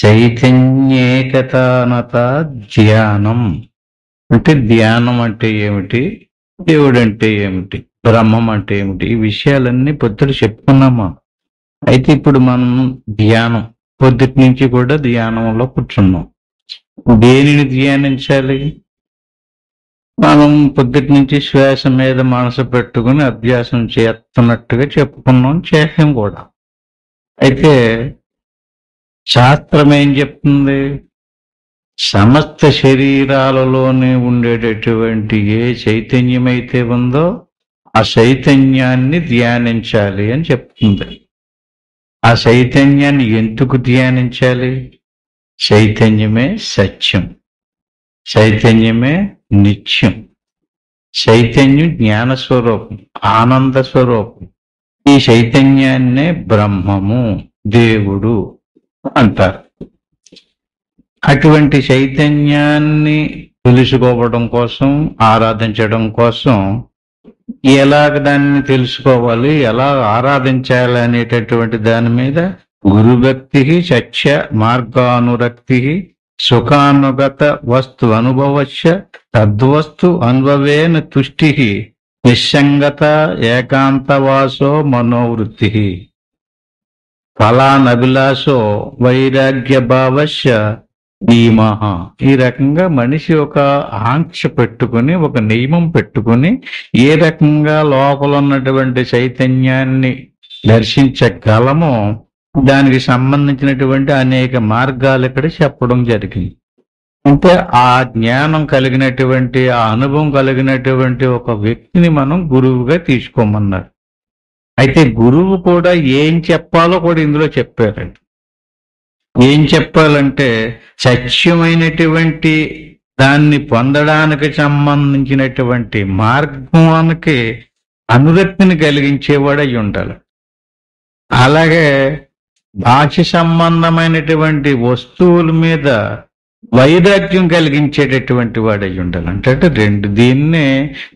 చైతన్యేకతానత ధ్యానం. అంటే ధ్యానం అంటే ఏమిటి, దేవుడు అంటే ఏమిటి, బ్రహ్మం అంటే ఏమిటి, ఈ విషయాలన్నీ పొద్దుట చెప్పుకున్నామా. అయితే ఇప్పుడు మనం ధ్యానం, పొద్దుటి నుంచి కూడా ధ్యానంలో కూర్చున్నాం. దేనిని ధ్యానించాలి? మనం పొద్దుటి నుంచి శ్వాస మీద మనసు పెట్టుకుని అభ్యాసం చేస్తున్నట్టుగా చెప్పుకున్నాం, చేసాం కూడా. అయితే శాస్త్రం ఏం చెప్తుంది? సమస్త శరీరాలలోనే ఉండేటటువంటి ఏ చైతన్యమైతే ఉందో ఆ చైతన్యాన్ని ధ్యానించాలి అని చెప్తుంది. ఆ చైతన్యాన్ని ఎందుకు ధ్యానించాలి? చైతన్యమే సత్యం, చైతన్యమే నిత్యం, చైతన్యం జ్ఞాన స్వరూపం, ఆనంద స్వరూపం. ఈ చైతన్యాన్నే బ్రహ్మము, దేవుడు అంటారు. అటువంటి చైతన్యాన్ని తెలుసుకోవడం కోసం, ఆరాధించడం కోసం ఎలాగ దాన్ని తెలుసుకోవాలి, ఎలా ఆరాధించాలి అనేటటువంటి దాని మీద గురుభక్తి, సత్య మార్గానురక్తి, సుఖానుగత వస్తు అనుభవశ్చ తద్వస్తు అనుభవేన తుష్టి, నిస్సంగత ఏకాంతవాసో మనోవృత్తి, ఫలానభిలాషో వైరాగ్య భావశ్చ నియమః. ఈ రకంగా మనిషి ఒక ఆంక్ష పెట్టుకుని, ఒక నియమం పెట్టుకుని ఏ రకంగా లోపల ఉన్నటువంటి చైతన్యాన్ని దర్శించగలమో దానికి సంబంధించినటువంటి అనేక మార్గాలు ఇక్కడ చెప్పడం జరిగింది. అంటే ఆ జ్ఞానం కలిగినటువంటి, ఆ అనుభవం కలిగినటువంటి ఒక వ్యక్తిని మనం గురువుగా తీసుకోమన్నారు. అయితే గురువు కూడా ఏం చెప్పాలో కూడా ఇందులో చెప్పారండి. ఏం చెప్పాలంటే సత్యమైనటువంటి దాన్ని పొందడానికి సంబంధించినటువంటి మార్గానికి అనురక్తిని కలిగించేవాడు అయి ఉండాలి. అలాగే బాహ్య సంబంధమైనటువంటి వస్తువుల మీద వైరాగ్యం కలిగించేటటువంటి వాడు అయి ఉండాలి. అంటే రెండు, దీన్నే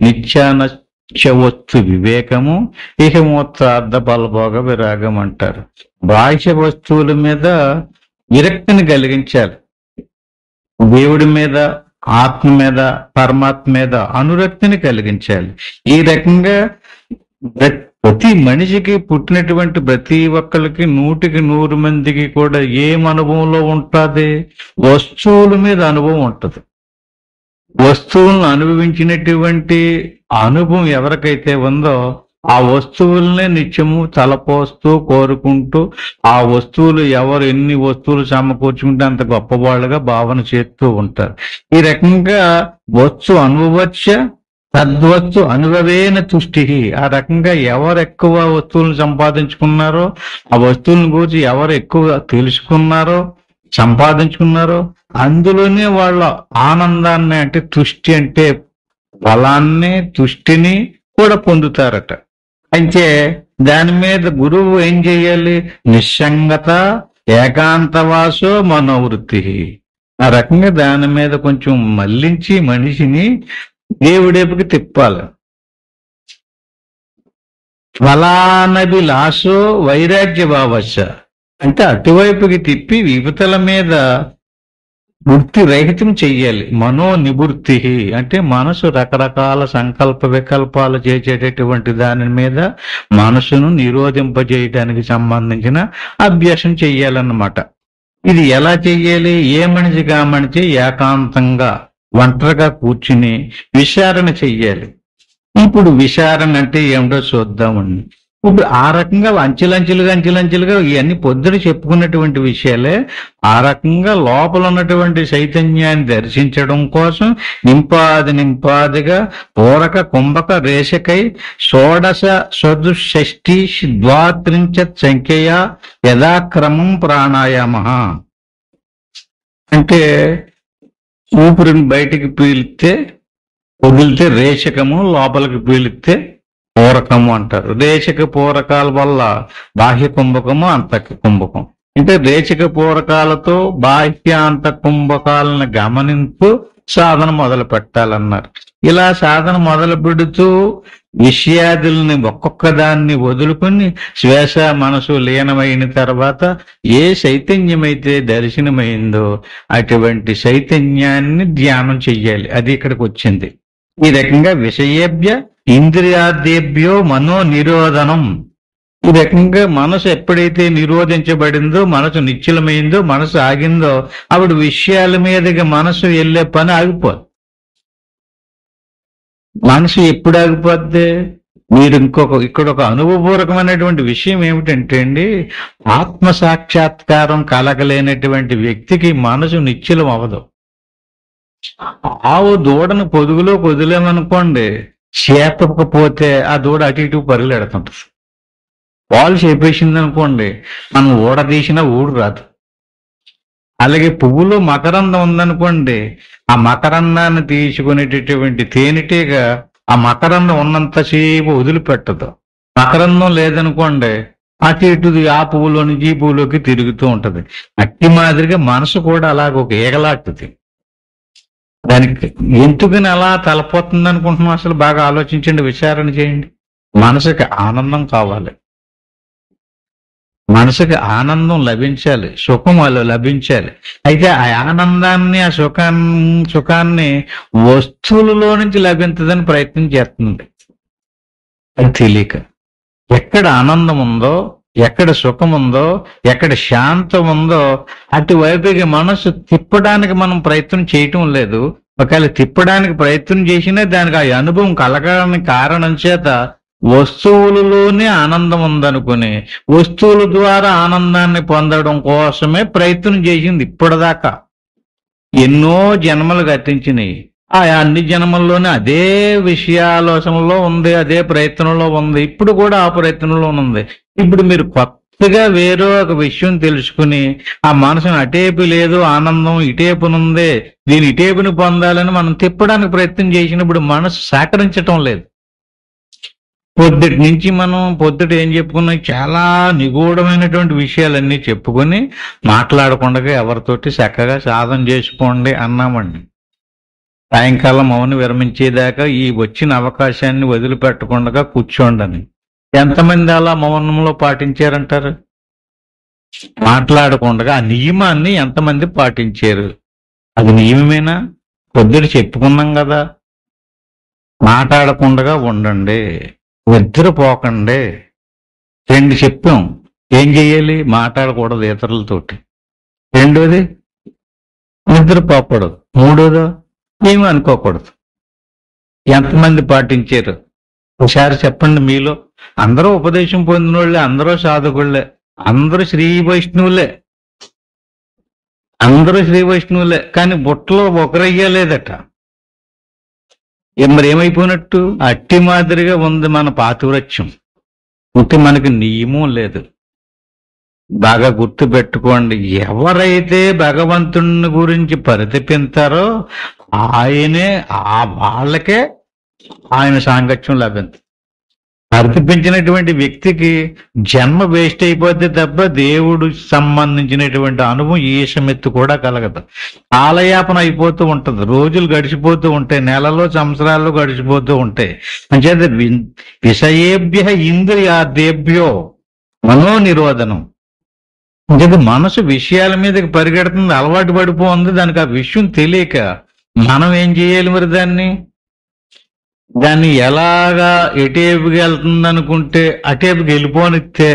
నిత్యానత్యవస్తు వివేకము, ఇహమోత్సార్థ బలభోగ విరాగం అంటారు. బాహ్య వస్తువుల మీద విరక్తిని కలిగించాలి, దేవుడి మీద, ఆత్మ మీద, పరమాత్మ మీద అనురక్తిని కలిగించాలి. ఈ రకంగా ప్రతి మనిషికి, పుట్టినటువంటి ప్రతి ఒక్కరికి 100కి 100 మందికి కూడా ఏం అనుభవంలో ఉంటుంది? వస్తువుల మీద అనుభవం ఉంటుంది. వస్తువులను అనుభవించినటువంటి అనుభవం ఎవరికైతే ఉందో ఆ వస్తువులనే నిత్యము తలపోస్తూ కోరుకుంటూ, ఆ వస్తువులు ఎవరు ఎన్ని వస్తువులు సమకూర్చుకుంటే అంత గొప్పవాళ్ళుగా భావన చేస్తూ ఉంటారు. ఈ రకంగా వస్తు అనుభవచ్చ తద్వస్తు అనుభవేన తుష్టి. ఆ రకంగా ఎవరు ఎక్కువ వస్తువులను సంపాదించుకున్నారో, ఆ వస్తువులను గురించి ఎవరు ఎక్కువ తెలుసుకున్నారో, సంపాదించుకున్నారో అందులోనే వాళ్ళ ఆనందాన్ని, అంటే తుష్టి అంటే బలాన్ని, తుష్టిని కూడా పొందుతారట. అయితే దాని మీద గురువు ఏం చేయాలి? నిస్సంగత ఏకాంతవాసో మనోవృత్తి. ఆ రకంగా దాని మీద కొంచెం మళ్లించి మనిషిని దేవుడేపుకి తిప్పాలి. ఫలానభిలాషో వైరాగ్య భావశ్చ. అంటే అటువైపుకి తిప్పి విభూతల మీద వృత్తి రహితం చెయ్యాలి. మనో నివృత్తి అంటే మనసు రకరకాల సంకల్ప వికల్పాలు చేసేటటువంటి దాని మీద మనసును నిరోధింపజేయడానికి సంబంధించిన అభ్యాసం చెయ్యాలన్నమాట. ఇది ఎలా చెయ్యాలి? ఏ మనిషిగా మనిషి ఏకాంతంగా ఒంటరిగా కూర్చుని విచారణ చెయ్యాలి. ఇప్పుడు విచారణ అంటే ఏమిటో చూద్దామండి. ఇప్పుడు ఆ రకంగా అంచెలంచెలుగా ఇవన్నీ పొద్దున చెప్పుకున్నటువంటి విషయాలే. ఆ రకంగా లోపల ఉన్నటువంటి చైతన్యాన్ని దర్శించడం కోసం నింపాదిగా పూరక కుంభక రేషకై షోడశ చతుషష్ఠి ద్వాత్రింశత్ సంఖ్యయా యథాక్రమం ప్రాణాయామ. అంటే ఊపిరిని బయటికి పీలిస్తే, వదిలితే రేచకము, లోపలికి పీలిస్తే పూరకము అంటారు. రేచక పూరకాల వల్ల బాహ్య కుంభకము, అంతః కుంభకం. అంటే రేచక పూరకాలతో బాహ్య అంత కుంభకాలను గమనింపు సాధన మొదలు పెట్టాలన్నారు. ఇలా సాధన మొదలు పెడుతూ విషయాదుల్ని ఒక్కొక్క దాన్ని వదులుకొని శ్వాస మనసు లీనమైన తర్వాత ఏ చైతన్యమైతే దర్శనమైందో అటువంటి చైతన్యాన్ని ధ్యానం చెయ్యాలి. అది ఇక్కడికి వచ్చింది. ఈ రకంగా విషయేభ్య ఇంద్రియాదేభ్యో మనో నిరోధనం. ఈ రకంగా మనసు ఎప్పుడైతే నిరోధించబడిందో, మనసు నిశ్చలమైందో, మనసు ఆగిందో, అప్పుడు విషయాల మీదకి మనసు వెళ్ళే పని ఆగిపోదు. మనసు ఎప్పుడు ఆగిపోద్ది? మీరు ఇక్కడ ఒక అనుభవపూర్వకమైనటువంటి విషయం ఏమిటంటే అండి, ఆత్మ సాక్షాత్కారం కలగలేనటువంటి వ్యక్తికి మనసు నిశ్చలం అవ్వదు. ఆవు దూడను పొదుగులో వదిలేమనుకోండి, చేపకపోతే ఆ దూడ అటు ఇటు పరుగులెడుతుంటది. పాలు చేపేసింది అనుకోండి, మనం ఊడ తీసినా ఊడు రాదు. అలాగే పువ్వులో మకరందం ఉందనుకోండి, ఆ మకరందాన్ని తీసుకునేటటువంటి తేనెటీగ ఆ మకరందం ఉన్నంతసేపు వదిలిపెట్టదు. మకరందం లేదనుకోండి, అటు ఇటు ఆ పువ్వులో నుంచి ఈ పువ్వులోకి తిరుగుతూ ఉంటది. అట్టి మాదిరిగా మనసు కూడా అలాగ ఒక ఈగలాంటిది. దానికి ఎందుకని అలా తలపోతుంది అనుకుంటున్నాం? అసలు బాగా ఆలోచించండి, విచారణ చేయండి. మనసుకి ఆనందం కావాలి, మనసుకి ఆనందం లభించాలి, సుఖం లభించాలి. అయితే ఆ ఆనందాన్ని, ఆ సుఖాన్ని వస్తువులలో నుంచి లభించదని ప్రయత్నం చేస్తుంది. అది తెలియక ఎక్కడ ఆనందం ఉందో, ఎక్కడ సుఖం ఉందో, ఎక్కడ శాంతం ఉందో అటువైపుకి మనసు తిప్పడానికి మనం ప్రయత్నం చేయటం లేదు. ఒకవేళ తిప్పడానికి ప్రయత్నం చేసినా దానికి ఆ అనుభవం కలగడానికి కారణం చేత వస్తువులలోనే ఆనందం ఉందనుకుని వస్తువుల ద్వారా ఆనందాన్ని పొందడం కోసమే ప్రయత్నం చేసింది ఇప్పటిదాకా. ఎన్నో జన్మలు గతించినాయి. ఆ అన్ని జన్మల్లోనే అదే విషయాలోచనలో ఉంది, అదే ప్రయత్నంలో ఉంది. ఇప్పుడు కూడా ఆ ప్రయత్నంలో ఉంది. ఇప్పుడు మీరు కొత్తగా వేరే ఒక విషయం తెలుసుకుని ఆ మనసును అటేపు లేదు ఆనందం ఇటేపునుంది, దీని ఇటేపుని పొందాలని మనం తిప్పడానికి ప్రయత్నం చేసినప్పుడు మనసు సహకరించటం లేదు. పొద్దుటి నుంచి మనం ఏం చెప్పుకున్నాం? చాలా నిగూఢమైనటువంటి విషయాలన్నీ చెప్పుకొని మాట్లాడకుండా ఎవరితోటి చక్కగా సాధన చేసుకోండి అన్నామండి. సాయంకాలం మౌనం విరమించేదాకా ఈ వచ్చిన అవకాశాన్ని వదిలిపెట్టకుండా కూర్చోండి. ఎంతమంది అలా మౌనంలో పాటించారంటారు? మాట్లాడకుండా ఆ నియమాన్ని ఎంతమంది పాటించారు? అది నియమమేనా? పొద్దుట చెప్పుకున్నాం కదా, మాట్లాడకుండా ఉండండి, నిద్రపోకండి. 2 చెప్పాం. ఏం చెయ్యాలి? మాట్లాడకూడదు ఇతరులతోటి. రెండోది నిద్రపోకూడదు. మూడోదో ఏమి అనుకోకూడదు. ఎంతమంది పాటించారు ఒకసారి చెప్పండి. మీలో అందరూ ఉపదేశం పొందిన వాళ్ళే, అందరూ సాధకుళ్ళే, అందరూ శ్రీ వైష్ణవులే, కానీ బుట్టలో ఒకరయ్యలేదట. మరి ఏమైపోయినట్టు? అట్టి మాదిరిగా ఉంది మన పాతివ్రత్యం. ఇంటి మనకి నియమం లేదు. బాగా గుర్తు పెట్టుకోండి. ఎవరైతే భగవంతుని గురించి పరితపిస్తారో ఆయనే, వాళ్ళకే ఆయన సాంగత్యం లభించదు. పరితపించినటువంటి వ్యక్తికి జన్మ వేస్ట్ అయిపోతే తప్ప దేవుడు సంబంధించినటువంటి అనుభవం ఈశమెత్తు కూడా కలగదు. కాలయాపన అయిపోతూ ఉంటది, రోజులు గడిచిపోతూ ఉంటాయి, నెలలో సంవత్సరాలు గడిచిపోతూ ఉంటాయి. అంచేత విషయేభ్య ఇంద్రియాదేభ్యో మనో నిరోధనం. అంచేత మనసు విషయాల మీదకి పరిగెడుతుంది, అలవాటు పడిపోతుంది. దానికి ఆ విషయం తెలియక మనం ఏం చేయాలి? మరి దాన్ని ఎలాగా ఎటేపుకి వెళ్తుంది అనుకుంటే అటేపుకి వెళ్ళిపోనిస్తే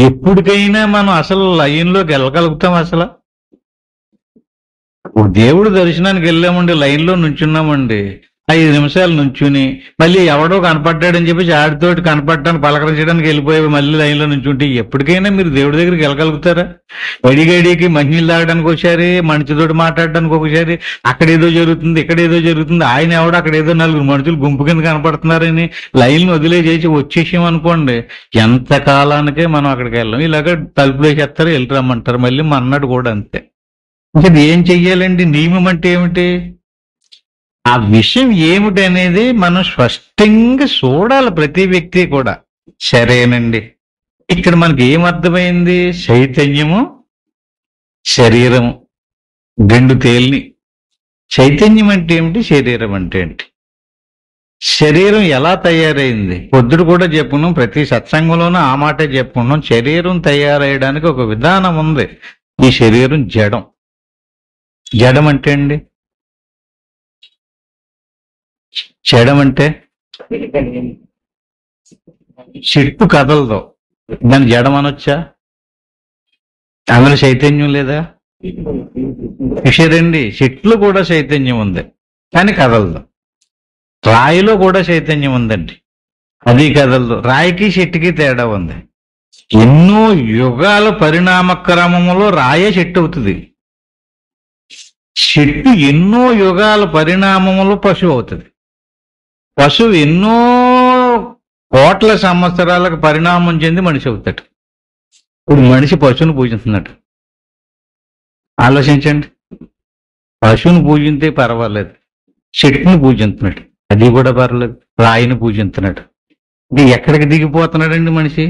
ఎప్పటికైనా మనం అసలు లైన్లోకి వెళ్ళగలుగుతాం? అసలు దేవుడు దర్శనానికి వెళ్ళామండి, లైన్లో నుంచున్నామండి, 5 నిమిషాలు నుంచుని మళ్ళీ ఎవడో కనపడ్డాడని చెప్పి ఆడితోటి కనపడటానికి పలకరించడానికి వెళ్ళిపోయి మళ్ళీ లైన్లో నుంచుంటే ఎప్పటికైనా మీరు దేవుడి దగ్గరికి వెళ్ళగలుగుతారా? గడికి మంచినీళ్ళు తాగడానికి ఒకసారి, మనిషితోటి మాట్లాడడానికి ఒకసారి, అక్కడేదో జరుగుతుంది ఇక్కడేదో జరుగుతుంది, ఆయన ఎవడో అక్కడేదో 4 మనుషులు గుంపు కింద కనపడుతున్నారని లైన్లు వదిలేసేసి వచ్చేసాం అనుకోండి, ఎంత కాలానికే మనం అక్కడికి వెళ్ళాం. ఇలాగ తలుపులు వేసేస్తారు, వెళ్ళి రమ్మంటారు, మళ్ళీ మన్నాడు కూడా అంతే. ఇంకా ఏం చెయ్యాలండి? నియమం అంటే ఏమిటి? ఆ విషయం ఏమిటనేది మనం స్పష్టంగా చూడాలి, ప్రతి వ్యక్తి కూడా. సరేనండి, ఇక్కడ మనకి ఏమర్థమైంది? చైతన్యము, శరీరము 2 తేలిని. చైతన్యం అంటే ఏమిటి, శరీరం అంటే ఏంటి? శరీరం ఎలా తయారైంది? పొద్దుడు కూడా చెప్పుకున్నాం, ప్రతి సత్సంగంలోనూ ఆ మాటే చెప్పుకున్నాం. శరీరం తయారయ్యడానికి ఒక విధానం ఉంది. ఈ శరీరం జడం. జడం అంటే అండి, జడం అంటే చెట్టు కదలదు, దాన్ని జడం అనొచ్చా? అందులో చైతన్యం లేదా? విషయండి, చెట్లు కూడా చైతన్యం ఉంది కానీ కదలదు. రాయిలో కూడా చైతన్యం ఉందండి, అది కదలదు. రాయికి చెట్టుకి తేడా ఉంది. ఎన్నో యుగాల పరిణామ క్రమంలో రాయే చెట్టు అవుతుంది. చెట్టు ఎన్నో యుగాల పరిణామంలో పశువు అవుతుంది. పశువు ఎన్నో కోట్ల సంవత్సరాలకు పరిణామం చెంది మనిషి అవుతాడు. ఇప్పుడు మనిషి పశువుని పూజిస్తున్నాడు. ఆలోచించండి, పశువుని పూజింతే పర్వాలేదు, చెట్టుని పూజిస్తున్నాడు, అది కూడా పర్వాలేదు, రాయిని పూజిస్తున్నాడు. ఇది ఎక్కడికి దిగిపోతున్నాడండి మనిషి?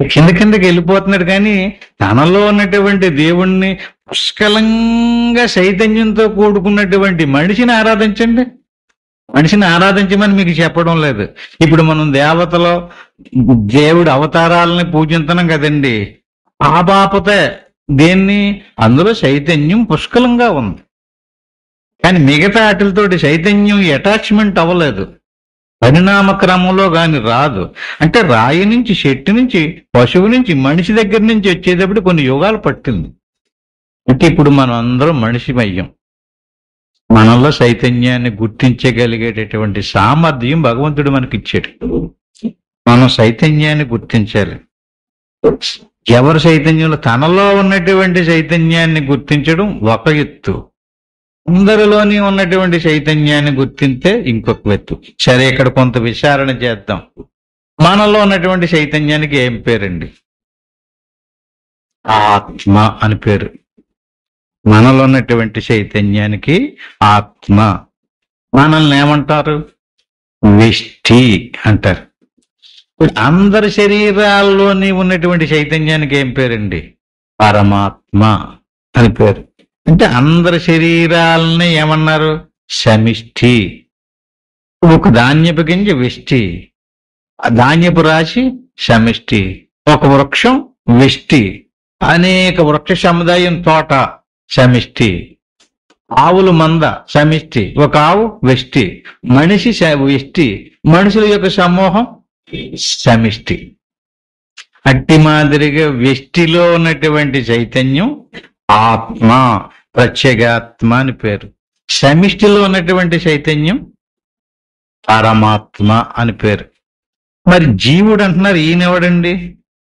కిందకి వెళ్ళిపోతున్నాడు. కానీ తనలో ఉన్నటువంటి దేవుణ్ణి పుష్కలంగా చైతన్యంతో కూడుకున్నటువంటి మనిషిని ఆరాధించండి. మనిషిని ఆరాధించమని మీకు చెప్పడం లేదు. ఇప్పుడు మనం దేవతలో దేవుడి అవతారాలని పూజిస్తున్నాం కదండి, ఆ బాపతే దేన్ని? అందులో చైతన్యం పుష్కలంగా ఉంది. కానీ మిగతా వాటితోటి చైతన్యం అటాచ్మెంట్ అవ్వలేదు, పరిణామ క్రమంలో కానీ రాదు. అంటే రాయి నుంచి, చెట్టు నుంచి, పశువు నుంచి, మనిషి దగ్గర నుంచి వచ్చేటప్పుడు కొన్ని యుగాలు పట్టింది. అంటే ఇప్పుడు మనం అందరం మనిషిమయ్యాం. మనలో చైతన్యాన్ని గుర్తించగలిగేటటువంటి సామర్థ్యం భగవంతుడు మనకి ఇచ్చాడు. మనం చైతన్యాన్ని గుర్తించాలి. ఎవరి చైతన్యంలో? తనలో ఉన్నటువంటి చైతన్యాన్ని గుర్తించడం ఒక ఎత్తు, అందరిలోని ఉన్నటువంటి చైతన్యాన్ని గుర్తింతే ఇంకొక ఎత్తు. సరే, ఇక్కడ కొంత విచారణ చేద్దాం. మనలో ఉన్నటువంటి చైతన్యానికి ఏం పేరండి? ఆత్మ అని పేరు. మనలో ఉన్నటువంటి చైతన్యానికి ఆత్మ. మనల్ని ఏమంటారు? వ్యష్టి అంటారు. అందరి శరీరాల్లోని ఉన్నటువంటి చైతన్యానికి ఏం పేరండి? పరమాత్మ అని పేరు. అంటే అందరి శరీరాలని ఏమన్నారు? సమిష్టి. ఒక ధాన్యపు గింజ వ్యష్టి, ధాన్యపు రాశి సమిష్టి, ఒక వృక్షం వ్యష్టి, అనేక వృక్ష సముదాయం తోట సమిష్టి, ఆవులు మంద సమిష్టి, ఒక ఆవు వ్యష్టి, మనిషి వ్యష్టి, మనుషుల యొక్క సమూహం సమిష్టి. అట్టి మాదిరిగా వ్యష్టిలో ఉన్నటువంటి చైతన్యం ఆత్మ, ప్రత్యేగాత్మ అని పేరు. సమిష్టిలో ఉన్నటువంటి చైతన్యం పరమాత్మ అని పేరు. మరి జీవుడు అంటున్నారు, ఈయనెవడండి?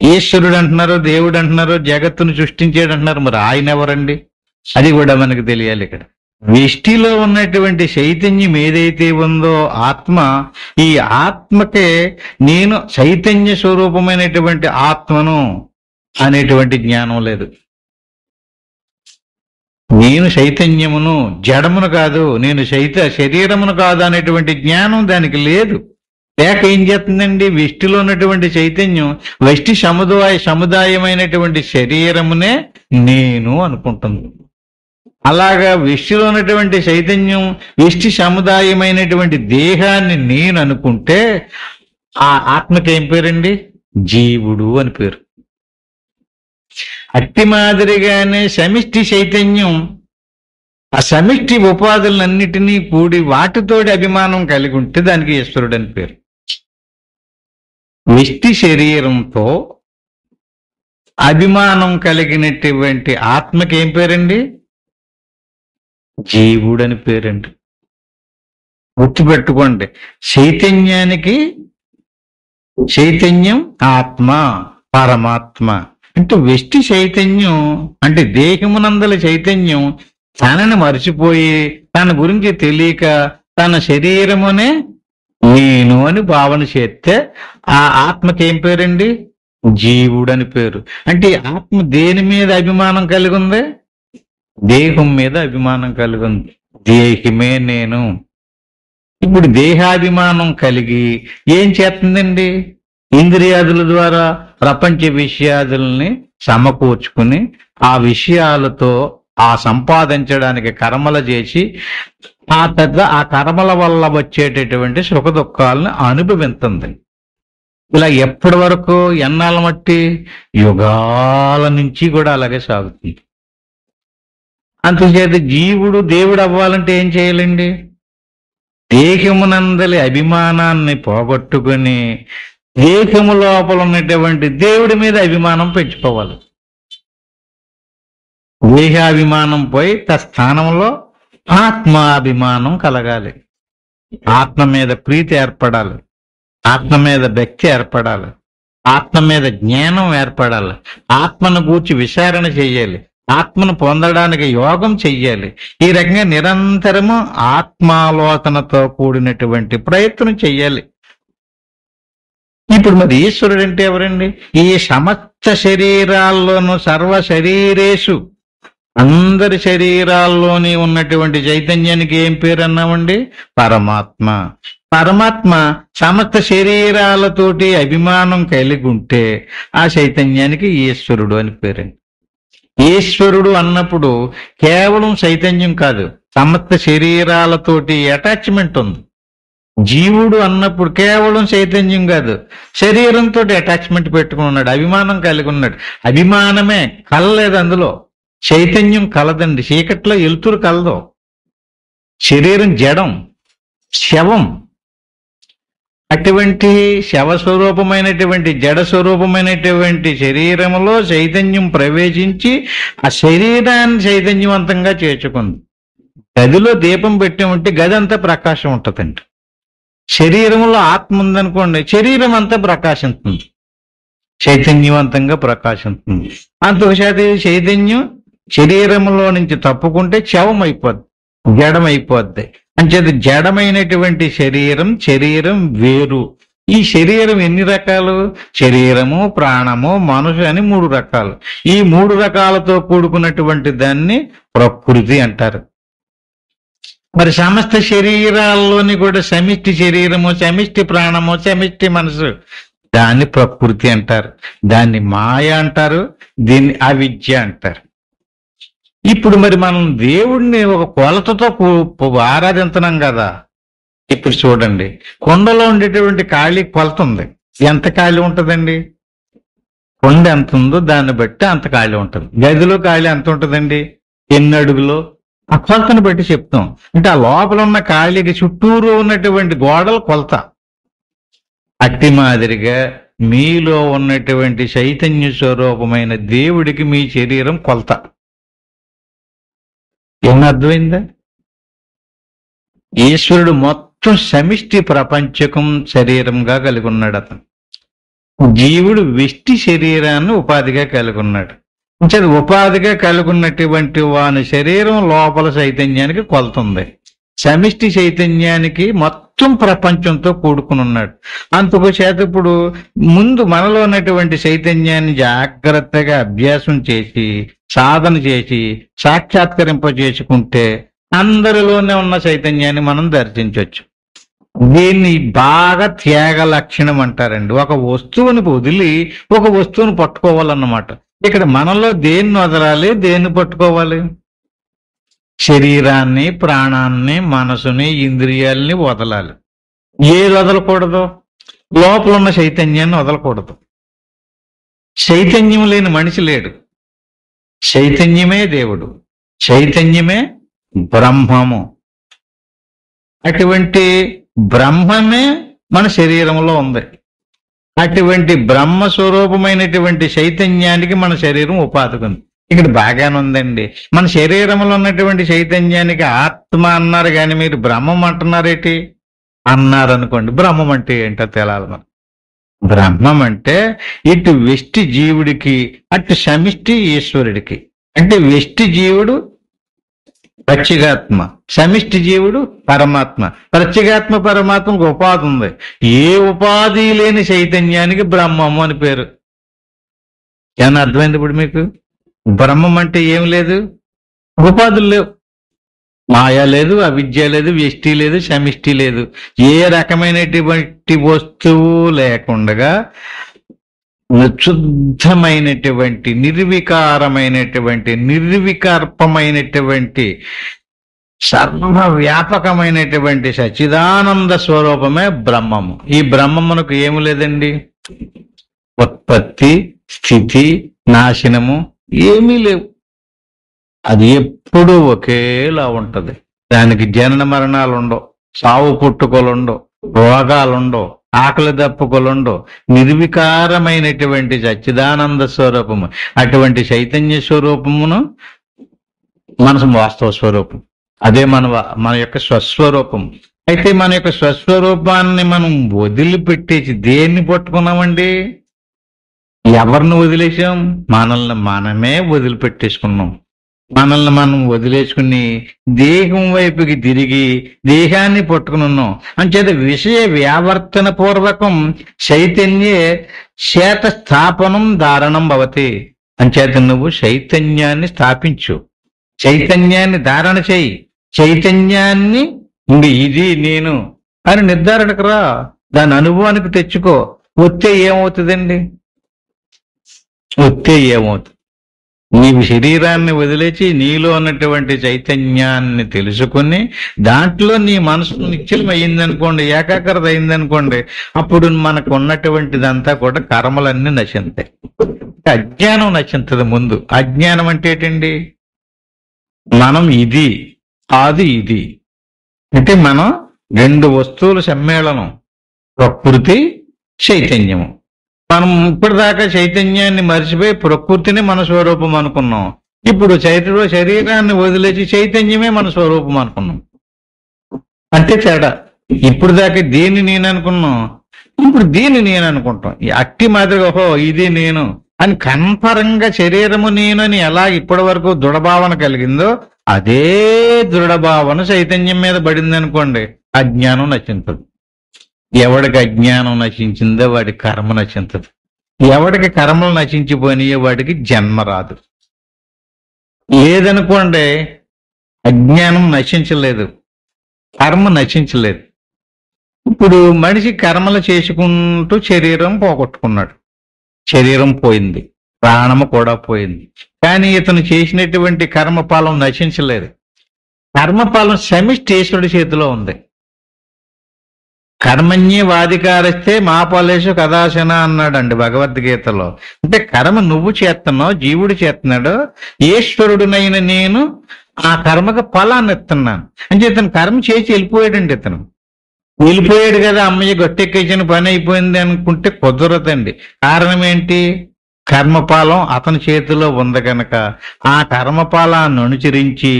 ఈశ్వరుడు అంటున్నారు, దేవుడు అంటున్నారు, జగత్తును సృష్టించాడు అంటున్నారు. మరి ఆయన ఎవరండి? అది కూడా మనకు తెలియాలి. ఇక్కడ వ్యష్టిలో ఉన్నటువంటి చైతన్యం ఏదైతే ఉందో ఆత్మ, ఈ ఆత్మకే నేను చైతన్య స్వరూపమైనటువంటి ఆత్మను అనేటువంటి జ్ఞానం లేదు. నేను చైతన్యమును, జడమును కాదు, నేను శరీరమును కాదు అనేటువంటి జ్ఞానం దానికి లేదు. లేక ఏం చేస్తుందండి? వ్యష్టిలో ఉన్నటువంటి చైతన్యం వ్యష్టి సముదాయమైనటువంటి శరీరమునే నేను అనుకుంటుంది. అలాగా వ్యష్టిలో ఉన్నటువంటి చైతన్యం వ్యష్టి సముదాయమైనటువంటి దేహాన్ని నేను అనుకుంటే ఆ ఆత్మకి ఏం పేరండి? జీవుడు అని పేరు. అట్టి మాదిరిగానే సమిష్టి చైతన్యం ఆ సమిష్టి ఉపాధులన్నిటినీ కూడి వాటితోటి అభిమానం కలిగి ఉంటే దానికి ఈశ్వరుడు అని పేరు. వ్యష్టి శరీరంతో అభిమానం కలిగినటువంటి ఆత్మకి ఏం పేరండి? జీవుడు అని పేరండి. గుర్తుపెట్టుకోండి, చైతన్యానికి చైతన్యం ఆత్మ, పరమాత్మ. అంటే వ్యష్టి చైతన్యం అంటే దేహమునందల చైతన్యం తనని మర్చిపోయి తన గురించి తెలియక తన శరీరమునే నేను అని భావన చేస్తే ఆ ఆత్మకి ఏం పేరండి? జీవుడు అని పేరు. అంటే ఆత్మ దేని మీద అభిమానం కలిగి ఉంది? దేహం మీద అభిమానం కలిగి ఉంది. దేహమే నేను. ఇప్పుడు దేహాభిమానం కలిగి ఏం చేస్తుందండి? ఇంద్రియాదుల ద్వారా ప్రపంచ విషయాదుల్ని సమకూర్చుకుని ఆ విషయాలతో ఆ సంపాదించడానికి కర్మలు చేసి ఆ కర్మల వల్ల వచ్చేటటువంటి సుఖ దుఃఖాలను అనుభవిస్తుంది. ఇలా ఎప్పటి వరకు, ఎన్నాళ్ళ మట్టి, యుగాల నుంచి కూడా అలాగే సాగుతుంది. అందుచేత జీవుడు దేవుడు అవ్వాలంటే ఏం చేయాలండి? దేహమునందలి అభిమానాన్ని పోగొట్టుకుని దేహము లోపల ఉన్నటువంటి దేవుడి మీద అభిమానం పెంచుకోవాలి. దేహాభిమానం పోయి స్థానంలో ఆత్మాభిమానం కలగాలి. ఆత్మ మీద ప్రీతి ఏర్పడాలి, ఆత్మ మీద భక్తి ఏర్పడాలి, ఆత్మ మీద జ్ఞానం ఏర్పడాలి, ఆత్మను గూర్చి విచారణ చెయ్యాలి, ఆత్మను పొందడానికి యోగం చెయ్యాలి. ఈ రకంగా నిరంతరము ఆత్మాలోచనతో కూడినటువంటి ప్రయత్నం చెయ్యాలి. ఇప్పుడు మరి ఈశ్వరుడు అంటే ఎవరండి? ఈ సమస్త శరీరాల్లోనూ, సర్వ శరీరేషు, అందరి శరీరాల్లోని ఉన్నటువంటి చైతన్యానికి ఏం పేరు అన్నామండి? పరమాత్మ. పరమాత్మ సమస్త శరీరాలతోటి అభిమానం కలిగి ఉంటే ఆ చైతన్యానికి ఈశ్వరుడు అని పేరండి. ఈశ్వరుడు అన్నప్పుడు కేవలం చైతన్యం కాదు, సమస్త శరీరాలతోటి అటాచ్మెంట్ ఉంది. జీవుడు అన్నప్పుడు కేవలం చైతన్యం కాదు, శరీరంతో అటాచ్మెంట్ పెట్టుకుని ఉన్నాడు, అభిమానం కలిగి ఉన్నాడు. అభిమానమే కలలేదు అందులో, చైతన్యం కలదండి. చీకట్లో ఎలుతురు కలదు. శరీరం జడం, శవం. అటువంటి శవస్వరూపమైనటువంటి జడ స్వరూపమైనటువంటి శరీరంలో చైతన్యం ప్రవేశించి ఆ శరీరాన్ని చైతన్యవంతంగా చేర్చుకుంది. గదిలో దీపం పెట్టామంటే గది అంతా ప్రకాశం ఉంటుందండి. శరీరంలో ఆత్మ ఉందనుకోండి, శరీరం అంతా ప్రకాశిస్తుంది, చైతన్యవంతంగా ప్రకాశిస్తుంది. అంతొకసారి చైతన్యం శరీరంలో నుంచి తప్పుకుంటే శవం అయిపోద్ది, జడమైపోద్ది. అంచేది జడమైనటువంటి శరీరం వేరు. ఈ శరీరం ఎన్ని రకాలు? శరీరము, ప్రాణము, మనసు అని 3 రకాలు. ఈ 3 రకాలతో కూడుకున్నటువంటి దాన్ని ప్రకృతి అంటారు. మరి సమస్త శరీరాల్లోని కూడా సమిష్టి శరీరము, సమిష్టి ప్రాణము, సమిష్టి మనసు, దాన్ని ప్రకృతి అంటారు. దాన్ని మాయ అంటారు, దీన్ని అవిద్య అంటారు. ఇప్పుడు మరి మనం దేవుడిని ఒక కొలతతో ఆరాధించున్నాం కదా. ఇప్పుడు చూడండి, కొండలో ఉండేటువంటి ఖాళీ కొలత ఉంది. ఎంత ఖాళీ ఉంటుందండి? కొండ ఎంత ఉందో దాన్ని బట్టి అంత ఖాళీ ఉంటుంది. గదిలో ఖాళీ ఎంత ఉంటుందండి? ఎన్ని అడుగులో, ఆ కొలతను బట్టి చెప్తాం. అంటే ఆ లోపల ఉన్న ఖాళీకి చుట్టూరు ఉన్నటువంటి గోడల కొలత. అట్టి మాదిరిగా మీలో ఉన్నటువంటి చైతన్య స్వరూపమైన దేవుడికి మీ శరీరం కొలత. ఏమన్నా అర్థమైందా? ఈశ్వరుడు మొత్తం సమిష్టి ప్రపంచకం శరీరంగా కలిగి ఉన్నాడు. అతను జీవుడు వ్యష్టి శరీరాన్ని ఉపాధిగా కలిగి ఉన్నాడు. ఉపాధిగా కలిగి ఉన్నటువంటి వాని శరీరం లోపల చైతన్యానికి కొలుతుంది. సమిష్టి చైతన్యానికి మొత్తం ప్రపంచంతో కూడుకుని ఉన్నాడు. అందుకు చేత ఇప్పుడు ముందు మనలో ఉన్నటువంటి చైతన్యాన్ని జాగ్రత్తగా అభ్యాసం చేసి, సాధన చేసి, సాక్షాత్కరింపజేసుకుంటే అందరిలోనే ఉన్న చైతన్యాన్ని మనం దర్శించవచ్చు. దీన్ని బాగా త్యాగ లక్షణం అంటారండి. ఒక వస్తువుని వదిలి ఒక వస్తువుని పట్టుకోవాలన్నమాట. ఇక్కడ మనలో దేన్ని వదలాలి, దేన్ని పట్టుకోవాలి? శరీరాన్ని, ప్రాణాన్ని, మనసుని, ఇంద్రియాల్ని వదలాలి. ఏది వదలకూడదు? లోపల ఉన్న చైతన్యాన్ని వదలకూడదు. చైతన్యం లేని మనిషి లేడు. చైతన్యమే దేవుడు, చైతన్యమే బ్రహ్మము. అటువంటి బ్రహ్మమే మన శరీరంలో ఉంది. అటువంటి బ్రహ్మ స్వరూపమైనటువంటి చైతన్యానికి మన శరీరం ఉపాధిగా ఉంది. ఇక్కడ బాగానే ఉందండి. మన శరీరంలో ఉన్నటువంటి చైతన్యానికి ఆత్మ అన్నారు కానీ మీరు బ్రహ్మం అంటున్నారేటి అన్నారు అనుకోండి. బ్రహ్మం అంటే ఏంటో తెలాలి మనం. బ్రహ్మం అంటే ఇటు వ్యష్టి జీవుడికి, అటు సమిష్టి ఈశ్వరుడికి. అంటే వ్యష్టి జీవుడు ప్రత్యేగాత్మ, సమిష్టి జీవుడు పరమాత్మ. ప్రత్యేగాత్మ పరమాత్మకు ఉపాధి ఉంది. ఏ ఉపాధి లేని చైతన్యానికి బ్రహ్మము అని పేరు. ఏమన్నా అర్థమైంది ఇప్పుడు మీకు? బ్రహ్మం అంటే ఏం లేదు, ఉపాధులు లేవు, మాయ లేదు, అవిద్య లేదు, వ్యష్టి లేదు, సమిష్టి లేదు. ఏ రకమైనటువంటి వస్తువు లేకుండా శుద్ధమైనటువంటి నిర్వికారమైనటువంటి నిర్వికల్పమైనటువంటి సర్వవ్యాపకమైనటువంటి సచ్చిదానంద స్వరూపమే బ్రహ్మము. ఈ బ్రహ్మమునకు ఏమి లేదండి, ఉత్పత్తి స్థితి నాశనము ఏమీ లేవు. అది ఎప్పుడూ ఒకేలా ఉంటది. దానికి జనన మరణాలు ఉండవు, సావు పుట్టుకలుండవు, రోగాలుండవు, ఆకలి దప్పుకలుండవు. నిర్వికారమైనటువంటి సచ్చిదానంద స్వరూపము. అటువంటి చైతన్య స్వరూపమును మనసు వాస్తవ స్వరూపం. అదే మన యొక్క స్వస్వరూపం. అయితే మన యొక్క స్వస్వరూపాన్ని మనం వదిలిపెట్టేసి దేన్ని పట్టుకున్నామండి? ఎవరిని వదిలేసాం? మనల్ని మనమే వదిలిపెట్టేసుకున్నాం. మనల్ని మనం వదిలేసుకుని దేహం వైపుకి తిరిగి దేహాన్ని పట్టుకుని ఉన్నాం. అంచేత విషయ వ్యావర్తన పూర్వకం చైతన్యే చేత స్థాపనం ధారణం భవతి. అంచేత నువ్వు చైతన్యాన్ని స్థాపించు, చైతన్యాన్ని ధారణ చేయి, చైతన్యాన్ని ఇది నేను అని నిర్ధారణకు రా, దాని అనుభవానికి తెచ్చుకో. వస్తే ఏమవుతుందండి? వస్తే ఏమవుతుంది? నీవు శరీరాన్ని వదిలేసి నీలో ఉన్నటువంటి చైతన్యాన్ని తెలుసుకుని దాంట్లో నీ మనసు నిశ్చలం అయ్యిందనుకోండి, ఏకాగ్రత అయిందనుకోండి, అప్పుడు మనకు ఉన్నటువంటిదంతా కూడా కర్మలన్నీ నశిస్తాయి. అజ్ఞానం నశించదు. ముందు అజ్ఞానం అంటే ఏంటండి? మనం ఇది అది ఇది అంటే మనం రెండు వస్తువుల సమ్మేళనం, ప్రకృతి చైతన్యము. మనం ఇప్పటిదాకా చైతన్యాన్ని మర్చిపోయి ప్రకృతిని మన స్వరూపం అనుకున్నాం. ఇప్పుడు శరీరాన్ని వదిలేసి చైతన్యమే మన స్వరూపం అనుకున్నాం. అంటే తేడా. ఇప్పుడు దాకా దీన్ని నేను అనుకున్నాం, ఇప్పుడు దీన్ని నేను అనుకుంటాం. అట్టి మాదిరిగా ఓహో ఇది నేను అని కన్ఫరంగా శరీరము నేను అని ఎలా ఇప్పటి వరకు దృఢభావన కలిగిందో అదే దృఢభావన చైతన్యం మీద పడింది అనుకోండి, అజ్ఞానం నశించదు. ఎవడికి అజ్ఞానం నశించిందో వాడి కర్మ నశించదు. ఎవడికి కర్మలు నశించిపోయినాయో వాడికి జన్మ రాదు. లేదనుకోండి, అజ్ఞానం నశించలేదు, కర్మ నశించలేదు. ఇప్పుడు మనిషి కర్మలు చేసుకుంటూ శరీరం పోగొట్టుకున్నాడు, శరీరం పోయింది, ప్రాణము కూడా పోయింది. కానీ ఇతను చేసినటువంటి కర్మఫలం నశించలేదు. కర్మఫలం సమిష్టేశ్వరుడి చేతిలో ఉంది. కర్మణ్యే వాధికారిస్తే మా ఫలేషు కదాశన అన్నాడండి భగవద్గీతలో. అంటే కర్మ నువ్వు చేస్తున్నావు, జీవుడు చేస్తున్నాడు, ఈశ్వరుడునైన నేను ఆ కర్మకు ఫలాన్ని ఇస్తున్నాను అని ఇతను కర్మ చేసి వెళ్ళిపోయాడండి. ఇతను వెళ్ళిపోయాడు కదా, అమ్మయ్య గట్టెక్కేసిన పని అయిపోయింది అనుకుంటే కుదరదండి. కారణం ఏంటి? కర్మఫలం అతని చేతిలో ఉంది కనుక ఆ కర్మఫలాన్ని అనుసరించి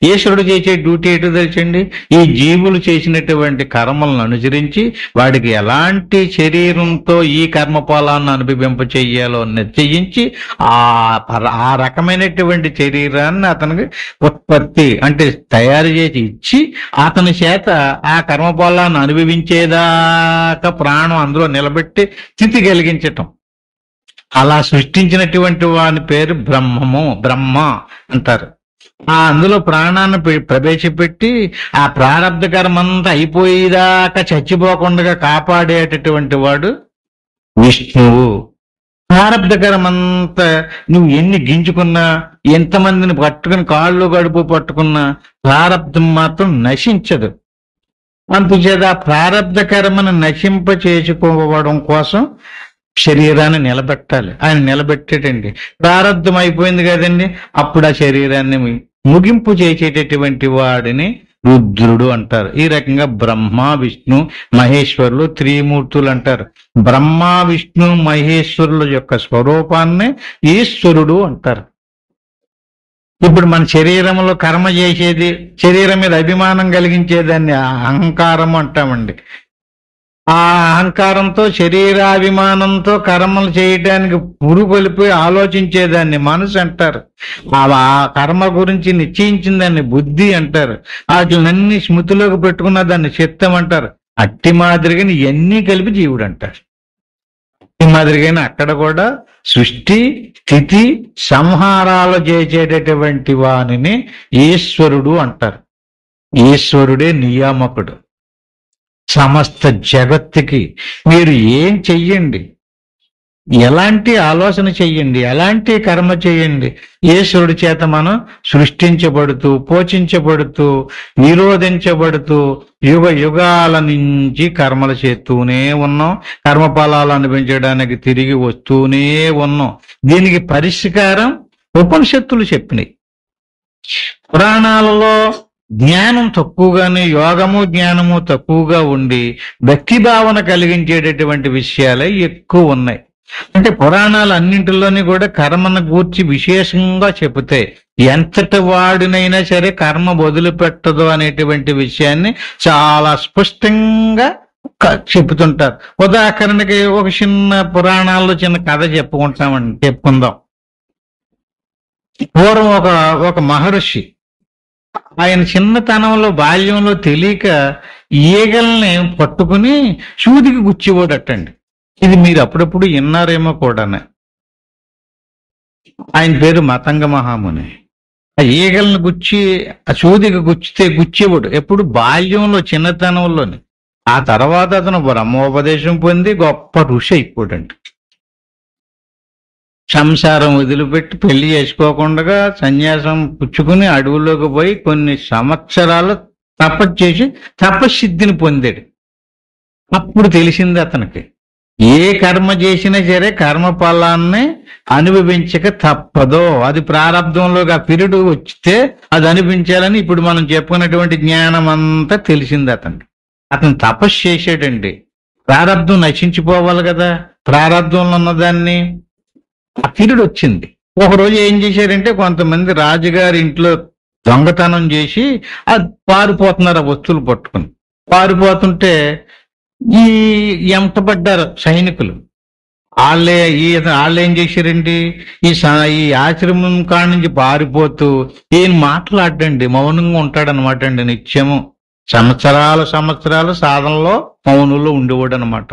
ఈశ్వరుడు చేసే డ్యూటీ ఏంటో తెలుసండి, ఈ జీవులు చేసినటువంటి కర్మలను అనుసరించి వాడికి ఎలాంటి శరీరంతో ఈ కర్మఫలాన్ని అనుభవింప చెయ్యాలో నిశ్చయించి ఆ రకమైనటువంటి శరీరాన్ని అతనికి ఉత్పత్తి అంటే తయారు చేసి ఇచ్చి అతని చేత ఆ కర్మఫలాన్ని అనుభవించేదాకా ప్రాణం అందులో నిలబెట్టి స్థితి కలిగించటం. అలా సృష్టించినటువంటి వాని పేరు బ్రహ్మము, బ్రహ్మ అంటారు. అందులో ప్రాణాన్ని ప్రవేశపెట్టి ఆ ప్రారబ్ధ కర్మంతా అయిపోయేదాకా చచ్చిపోకుండా కాపాడేటటువంటి వాడు విష్ణువు. ప్రారబ్ధ కర్మంతా నువ్వు ఎన్ని గింజుకున్నా, ఎంతమందిని పట్టుకుని కాళ్ళు గడుపు పట్టుకున్నా ప్రారబ్ధం మాత్రం నశించదు. అందుచేత ఆ ప్రారబ్ధ కర్మను నశింప చేసుకోవడం కోసం శరీరాన్ని నిలబెట్టాలి. ఆయన నిలబెట్టేటండి. ప్రారంధం అయిపోయింది కదండి, అప్పుడు ఆ శరీరాన్ని ముగింపు చేసేటటువంటి వాడిని రుద్రుడు అంటారు. ఈ రకంగా బ్రహ్మ విష్ణు మహేశ్వరులు త్రిమూర్తులు అంటారు. బ్రహ్మ విష్ణు మహేశ్వరుల యొక్క స్వరూపాన్ని ఈశ్వరుడు అంటారు. ఇప్పుడు మన శరీరంలో కర్మ చేసేది, శరీరం మీద అభిమానం కలిగించేదాన్ని అహంకారం అంటామండి. ఆ అహంకారంతో శరీరాభిమానంతో కర్మలు చేయటానికి పురుగొలిపోయి ఆలోచించేదాన్ని మనసు అంటారు. ఆ కర్మ గురించి నిశ్చయించిందాన్ని బుద్ధి అంటారు. వాటినన్ని స్మృతిలోకి పెట్టుకున్న దాన్ని చిత్తం అంటారు. అట్టి మాదిరిగాని ఇవన్నీ కలిపి జీవుడు అంటారు. అట్టి మాదిరిగాని అక్కడ కూడా సృష్టి స్థితి సంహారాలు చేసేటటువంటి వానిని ఈశ్వరుడు అంటారు. ఈశ్వరుడే నియామకుడు సమస్త జగత్తుకి. మీరు ఏం చెయ్యండి, ఎలాంటి ఆలోచన చెయ్యండి, ఎలాంటి కర్మ చేయండి, ఈశ్వరుడి చేత మనం సృష్టించబడుతూ, పోషించబడుతూ, నిరోధించబడుతూ, యుగ యుగాల నుంచి కర్మలు చేస్తూనే ఉన్నాం. కర్మఫలాలు అనుభవించడానికి తిరిగి వస్తూనే ఉన్నాం. దీనికి పరిష్కారం ఉపనిషత్తులు చెప్పినాయి. పురాణాలలో జ్ఞానం తక్కువగానే, యోగము జ్ఞానము తక్కువగా ఉండి భక్తి భావన కలిగించేటటువంటి విషయాలే ఎక్కువ ఉన్నాయి. అంటే పురాణాలు అన్నింటిలోని కూడా కర్మను గూర్చి విశేషంగా చెబితే ఎంతటి వాడినైనా సరే కర్మ వదిలిపెట్టదు అనేటువంటి విషయాన్ని చాలా స్పష్టంగా చెబుతుంటారు. ఉదాహరణకి ఒక చిన్న పురాణాల్లో చిన్న కథ చెప్పుకుందాం. పూర్వం ఒక మహర్షి, ఆయన చిన్నతనంలో బాల్యంలో తెలియక ఈగల్ని పట్టుకుని సూదికి గుచ్చేవాడటండి. ఇది మీరు అప్పుడప్పుడు విన్నారేమో కూడా. ఆయన పేరు మతంగ మహాముని. ఆ ఈగల్ని గుచ్చి ఆ సూదికి గుచ్చేవాడు ఎప్పుడు బాల్యంలో, చిన్నతనంలోని. ఆ తర్వాత అతను బ్రహ్మోపదేశం పొంది గొప్ప ఋషి అయిపోడండి. సంసారం వదిలిపెట్టి పెళ్లి చేసుకోకుండా సన్యాసం పుచ్చుకుని అడవుల్లోకి పోయి కొన్ని సంవత్సరాలు తపస్సిద్ధిని పొందాడు. అప్పుడు తెలిసింది అతనికి, ఏ కర్మ చేసినా సరే కర్మ ఫలాన్ని అనుభవించక తప్పదో. అది ప్రారంధంలోకి ఆ పీరియడ్ వచ్చితే అది అనిపించాలని ఇప్పుడు మనం చెప్పుకున్నటువంటి జ్ఞానం అంతా తెలిసింది అతనికి. అతను తపస్సు చేసాడండి. ప్రారంధం నశించిపోవాలి కదా, ప్రారంధంలో ఉన్నదాన్ని. ఆ పీరియడ్ వచ్చింది. ఒకరోజు ఏం చేశారంటే, కొంతమంది రాజుగారి ఇంట్లో దొంగతనం చేసి అది పారిపోతున్నారు. ఆ వస్తువులు పట్టుకుని పారిపోతుంటే ఈ ఎంటబడ్డారు సైనికులు. వాళ్ళేం చేశారండి, ఈ ఆశ్రమం కాడి నుంచి పారిపోతూ ఈయన మాట్లాడండి, మౌనంగా ఉంటాడనమాట అండి. నిత్యము సంవత్సరాలు సాధనలో మౌనంలో ఉండేవాడు అనమాట.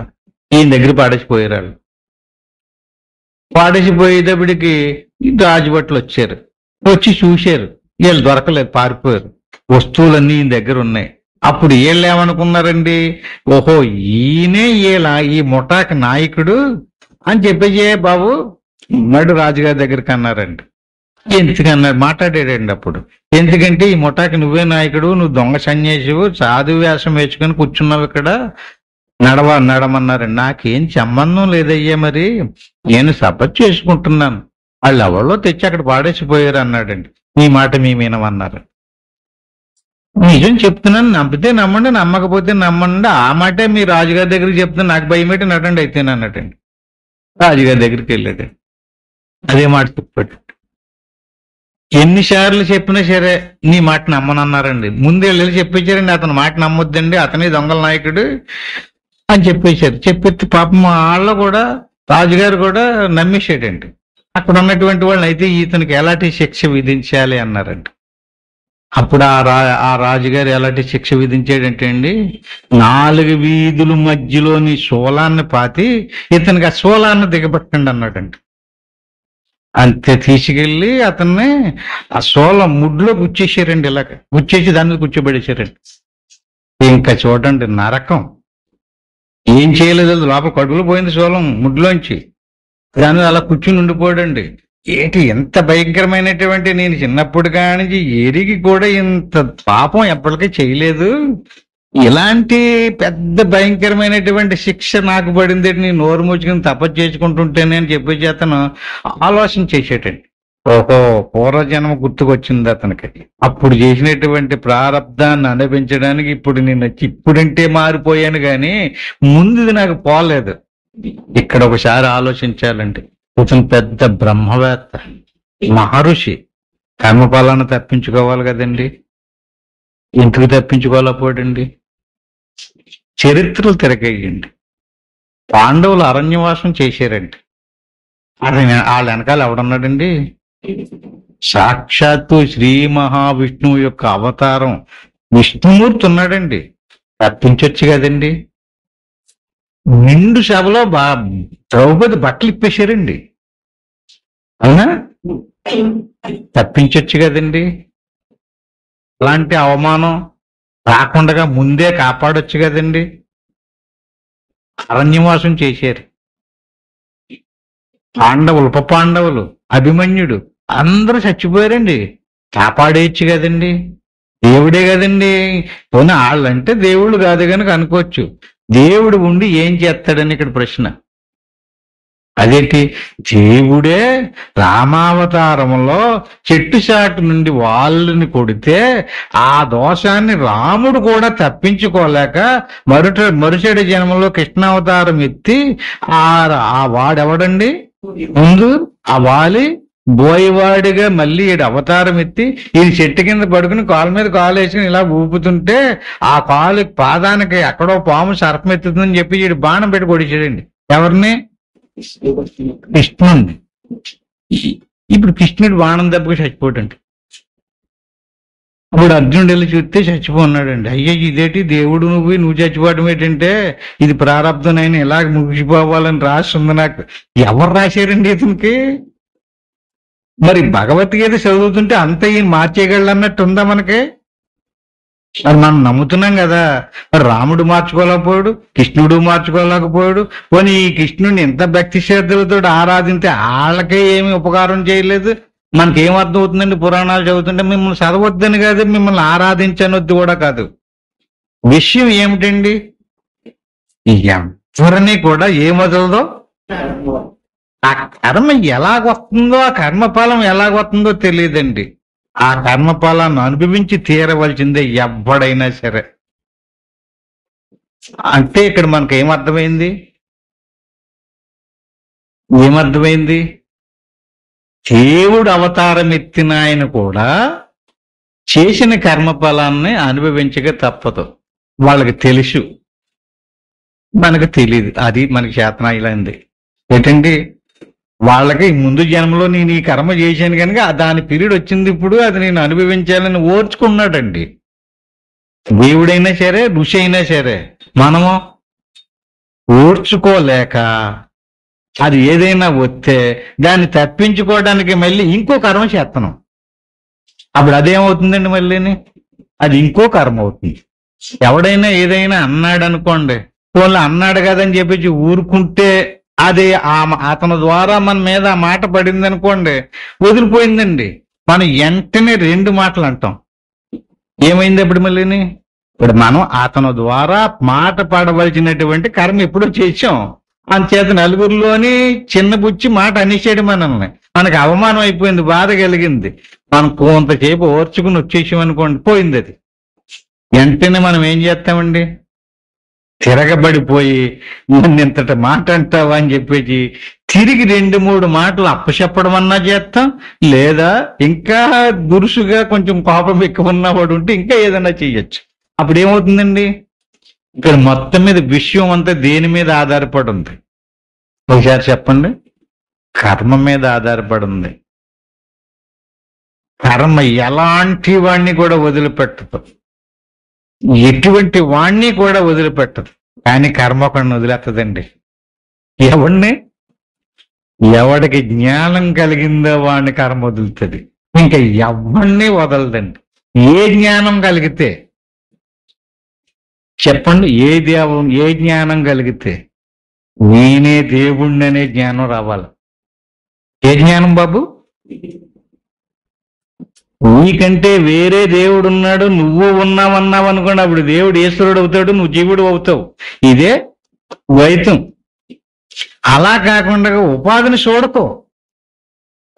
ఈయన దగ్గర పాడేసిపోయారు. పాడేసిపోయేటప్పటికి రాజభట్లు వచ్చారు. వచ్చి చూశారు, వీళ్ళు దొరకలేదు, పారిపోయారు. వస్తువులన్నీ ఈయన దగ్గర ఉన్నాయి. అప్పుడు వీళ్ళు ఏమనుకున్నారండి, ఓహో ఈయనే ఈ ముఠాకి నాయకుడు అని చెప్పేసి బాబు ఉన్నాడు రాజుగారి దగ్గరికి అన్నారండి. ఎందుకన్నారు, మాట్లాడాడండి. అప్పుడు ఎందుకంటే ఈ ముఠాకి నువ్వే నాయకుడు, నువ్వు దొంగ సన్యాసివు, సాధు వేషం వేసుకొని కూర్చున్నావు ఇక్కడ, నడమన్నారండి. నాకేం సంబంధం లేదయ్యా, మరి నేను సపరేట్ చేసుకుంటున్నాను, వాళ్ళు ఎవరో తెచ్చి అక్కడ పాడేసిపోయారు అన్నాడండి. మీ మాట మేమేనమన్నారు. నిజం చెప్తున్నాను, నమ్మితే నమ్మండి, నమ్మకపోతే నమ్మండి, ఆ మాటే మీ రాజుగారి దగ్గరికి చెప్తున్నా, నాకు భయం పెట్టి నడండి అయితే అన్నట్టండి. రాజుగారి దగ్గరికి వెళ్ళాడు, అదే మాట చెప్పాడు. ఎన్నిసార్లు చెప్పినా సరే నీ మాట నమ్మనన్నారండి. ముందే వెళ్ళి చెప్పేశారండి, అతని మాట నమ్మొద్దండి, అతని దొంగల నాయకుడు అని చెప్పేశారు. చెప్పి పాపం వాళ్ళు కూడా, రాజుగారు కూడా నమ్మేశాడండి. అక్కడ ఉన్నటువంటి వాళ్ళని అయితే ఇతనికి ఎలాంటి శిక్ష విధించాలి అన్నారండి. అప్పుడు ఆ రాజుగారు ఎలాంటి శిక్ష విధించాడంటే అండి, 4 వీధుల మధ్యలోని శూలాన్ని పాతి ఇతనికి ఆ శూలాన్ని దిగబట్టండి అన్నాడండి. అంతే తీసుకెళ్ళి అతన్ని ఆ శూలం ముడ్లో గుచ్చేసారండి. ఇలాగ గుచ్చేసి దాని మీద కూర్చోబెట్టేశారండి. ఇంకా చూడండి నరకం. ఏం చేయలేదు, లోపల కడుపులో పోయింది శూలం ముడ్లోంచి. దాని మీద అలా కూర్చుని ఉండిపోయాడండి. ఎంత భయంకరమైనటువంటి, నేను చిన్నప్పుడు కానించి ఎరిగి కూడా ఇంత పాపం ఎప్పటికీ చేయలేదు, ఇలాంటి పెద్ద భయంకరమైనటువంటి శిక్ష నాకు పడింది, నేను నోరు మూచుకుని తపస్సు చేసుకుంటుంటేనే అని చెప్పేసి అతను ఆలోచన చేసేటండి. ఓహో పూర్వజన్మ గుర్తుకొచ్చింది అతనికి. అప్పుడు చేసినటువంటి ప్రారంధాన్ని అనుభవించడానికి ఇప్పుడు నేను వచ్చి ఇప్పుడంటే మారిపోయాను, కానీ ముందుది నాకు పోలేదు. ఇక్కడ ఒకసారి ఆలోచించాలండి. ఇతను పెద్ద బ్రహ్మవేత్త, మహర్షి, కర్మఫలాన్ని తప్పించుకోవాలి కదండి. ఎందుకు తప్పించుకోలేకపోయాడండి? చరిత్రలు తిరగేయండి. పాండవులు అరణ్యవాసం చేశారండి. వాళ్ళ వెనకాల ఎవడున్నాడండి? సాక్షాత్తు శ్రీ మహావిష్ణువు యొక్క అవతారం విష్ణుమూర్తి ఉన్నాడండి. తప్పించొచ్చు కదండి. నిండు సభలో ద్రౌపది బట్టలు ఇప్పేశారండి. అవునా? తప్పించొచ్చు కదండి. అలాంటి అవమానం రాకుండా ముందే కాపాడొచ్చు కదండి. అరణ్యవాసం చేశారు. పాండవులు, ఉప పాండవులు, అభిమన్యుడు అందరూ చచ్చిపోయారండి. కాపాడేయచ్చు కదండి, దేవుడే కదండి. పోనీ వాళ్ళంటే దేవుళ్ళు కాదు కనుక అనుకోవచ్చు. దేవుడు ఉండి ఏం చేస్తాడని ఇక్కడ ప్రశ్న. అదేంటి, దేవుడే రామావతారంలో చెట్టు చాటు నుండి వాళ్ళని కొడితే ఆ దోషాన్ని రాముడు కూడా తప్పించుకోలేక మరుసటి జన్మలో కృష్ణావతారం ఎత్తి ఆ వాడెవడండి ముందు ఆ వాలి బోయవాడిగా మళ్ళీ ఈడు అవతారం ఎత్తి ఈ చెట్టు కింద పడుకుని కాలు మీద కాలు వేసుకుని ఇలా ఊపుతుంటే ఆ కాలు పాదానికి ఎక్కడో పాము సర్పం ఎత్తుతుందని చెప్పి ఈడు బాణం పెట్టి కొడిచాడండి. ఎవరిని? కృష్ణుడిని. ఇప్పుడు కృష్ణుడు బాణం దెబ్బకి చచ్చిపోటండి. అప్పుడు అర్జునుడు వెళ్ళి చూస్తే చచ్చిపోన్నాడండి. అయ్యో ఇదేంటి దేవుడు నువ్వు చచ్చిపోవడం ఏంటంటే ఇది ప్రారంధనైనా ఇలాగ ముగిసిపోవాలని రాస్తుంది నాకు. ఎవరు రాశారండి ఇతనికి? మరి భగవద్గీత చదువుతుంటే అంత ఈయన మార్చేయగలడు అన్నట్టు ఉందా మనకి? మరి మనం నమ్ముతున్నాం కదా. మరి రాముడు మార్చుకోలేకపోయాడు, కృష్ణుడు మార్చుకోలేకపోయాడు. పోనీ ఈ కృష్ణుడిని ఎంత భక్తి శ్రద్ధలతో ఆరాధించే వాళ్ళకే ఏమి ఉపకారం చేయలేదు. మనకేం అర్థం అవుతుందండి పురాణాలు చదువుతుంటే? మిమ్మల్ని చదవద్దని కాదు, మిమ్మల్ని ఆరాధించనొద్దు కూడా కాదు. విషయం ఏమిటండి, ఎవరిని కూడా ఏమొదలదో ఆ కర్మ ఎలాగొస్తుందో, ఆ కర్మఫలం ఎలాగొస్తుందో తెలియదండి. ఆ కర్మఫలాన్ని అనుభవించి తీరవలసిందే ఎవ్వడైనా సరే. అంటే ఇక్కడ మనకు ఏమర్థమైంది? దేవుడు అవతారం ఎత్తిన ఆయన కూడా చేసిన కర్మఫలాన్ని అనుభవించక తప్పదు. వాళ్ళకి తెలుసు, మనకు తెలియదు. అది మనకి చేతనాయిలైంది ఏంటండి. వాళ్ళకి ముందు జన్మలో నేను ఈ కర్మ చేశాను కనుక దాని పీరియడ్ వచ్చింది, ఇప్పుడు అది నేను అనుభవించాలని ఓర్చుకున్నాడండి. దేవుడైనా సరే, ఋషి అయినా సరే, మనము ఓర్చుకోలేక అది ఏదైనా వస్తే దాన్ని తప్పించుకోవడానికి మళ్ళీ ఇంకో కర్మ చేస్తున్నాం. అప్పుడు అదేమవుతుందండి, మళ్ళీని అది ఇంకో కర్మ అవుతుంది. ఎవడైనా ఏదైనా అన్నాడు అనుకోండి, వాళ్ళు అన్నాడు కదని చెప్పేసి ఊరుకుంటే అది అతని ద్వారా మన మీద ఆ మాట పడింది అనుకోండి, వదిలిపోయిందండి. మనం వెంటనే రెండు మాటలు అంటాం. ఏమైంది అప్పుడు మళ్ళీని? ఇప్పుడు మనం అతని ద్వారా మాట పడవలసినటువంటి కర్మ ఎప్పుడో చేసాం. అంచేత నలుగురిలోని చిన్నబుచ్చి మాట అనేసాడు మనల్ని. మనకు అవమానం అయిపోయింది, బాధ కలిగింది. మనం కొంతసేపు ఓర్చుకుని వచ్చేసాం అనుకోండి, పోయింది అది. వెంటనే మనం ఏం చేస్తామండి, తిరగబడిపోయి నన్ను ఇంతటి మాట అంటావా అని చెప్పేసి తిరిగి 2-3 మాటలు అప్పచెప్పడం అన్నా చేస్తాం. లేదా ఇంకా దురుసుగా కొంచెం కోపం ఎక్కువ ఉన్నవాడు ఉంటే ఇంకా ఏదైనా చెయ్యొచ్చు. అప్పుడు ఏమవుతుందండి, ఇక్కడ మొత్తం మీద విషయం అంతా దేని మీద ఆధారపడి ఉంది? ఒకసారి చెప్పండి. కర్మ మీద ఆధారపడి ఉంది. కర్మ ఎలాంటి వాణ్ణి కూడా వదిలిపెట్టదు, ఎటువంటి వాణ్ణి కూడా వదిలిపెట్టదు. కానీ కర్మ ఒకడిని వదిలేస్తుందండి. ఎవడిని? ఎవడికి జ్ఞానం కలిగిందో వాడిని కర్మ వదులుతుంది, ఇంకా ఎవడిని వదలదండి. ఏ జ్ఞానం కలిగితే చెప్పండి, ఏ జ్ఞానం కలిగితే? నేనే దేవుణ్ణి అనే జ్ఞానం రావాలి. ఏ జ్ఞానం బాబు? నీకంటే వేరే దేవుడు ఉన్నాడు, నువ్వు ఉన్నావన్నావు అనుకోండి, అప్పుడు దేవుడు ఈశ్వరుడు అవుతాడు, నువ్వు జీవుడు అవుతావు. ఇదే ద్వైతం. అలా కాకుండా ఉపాధిని చూడకో.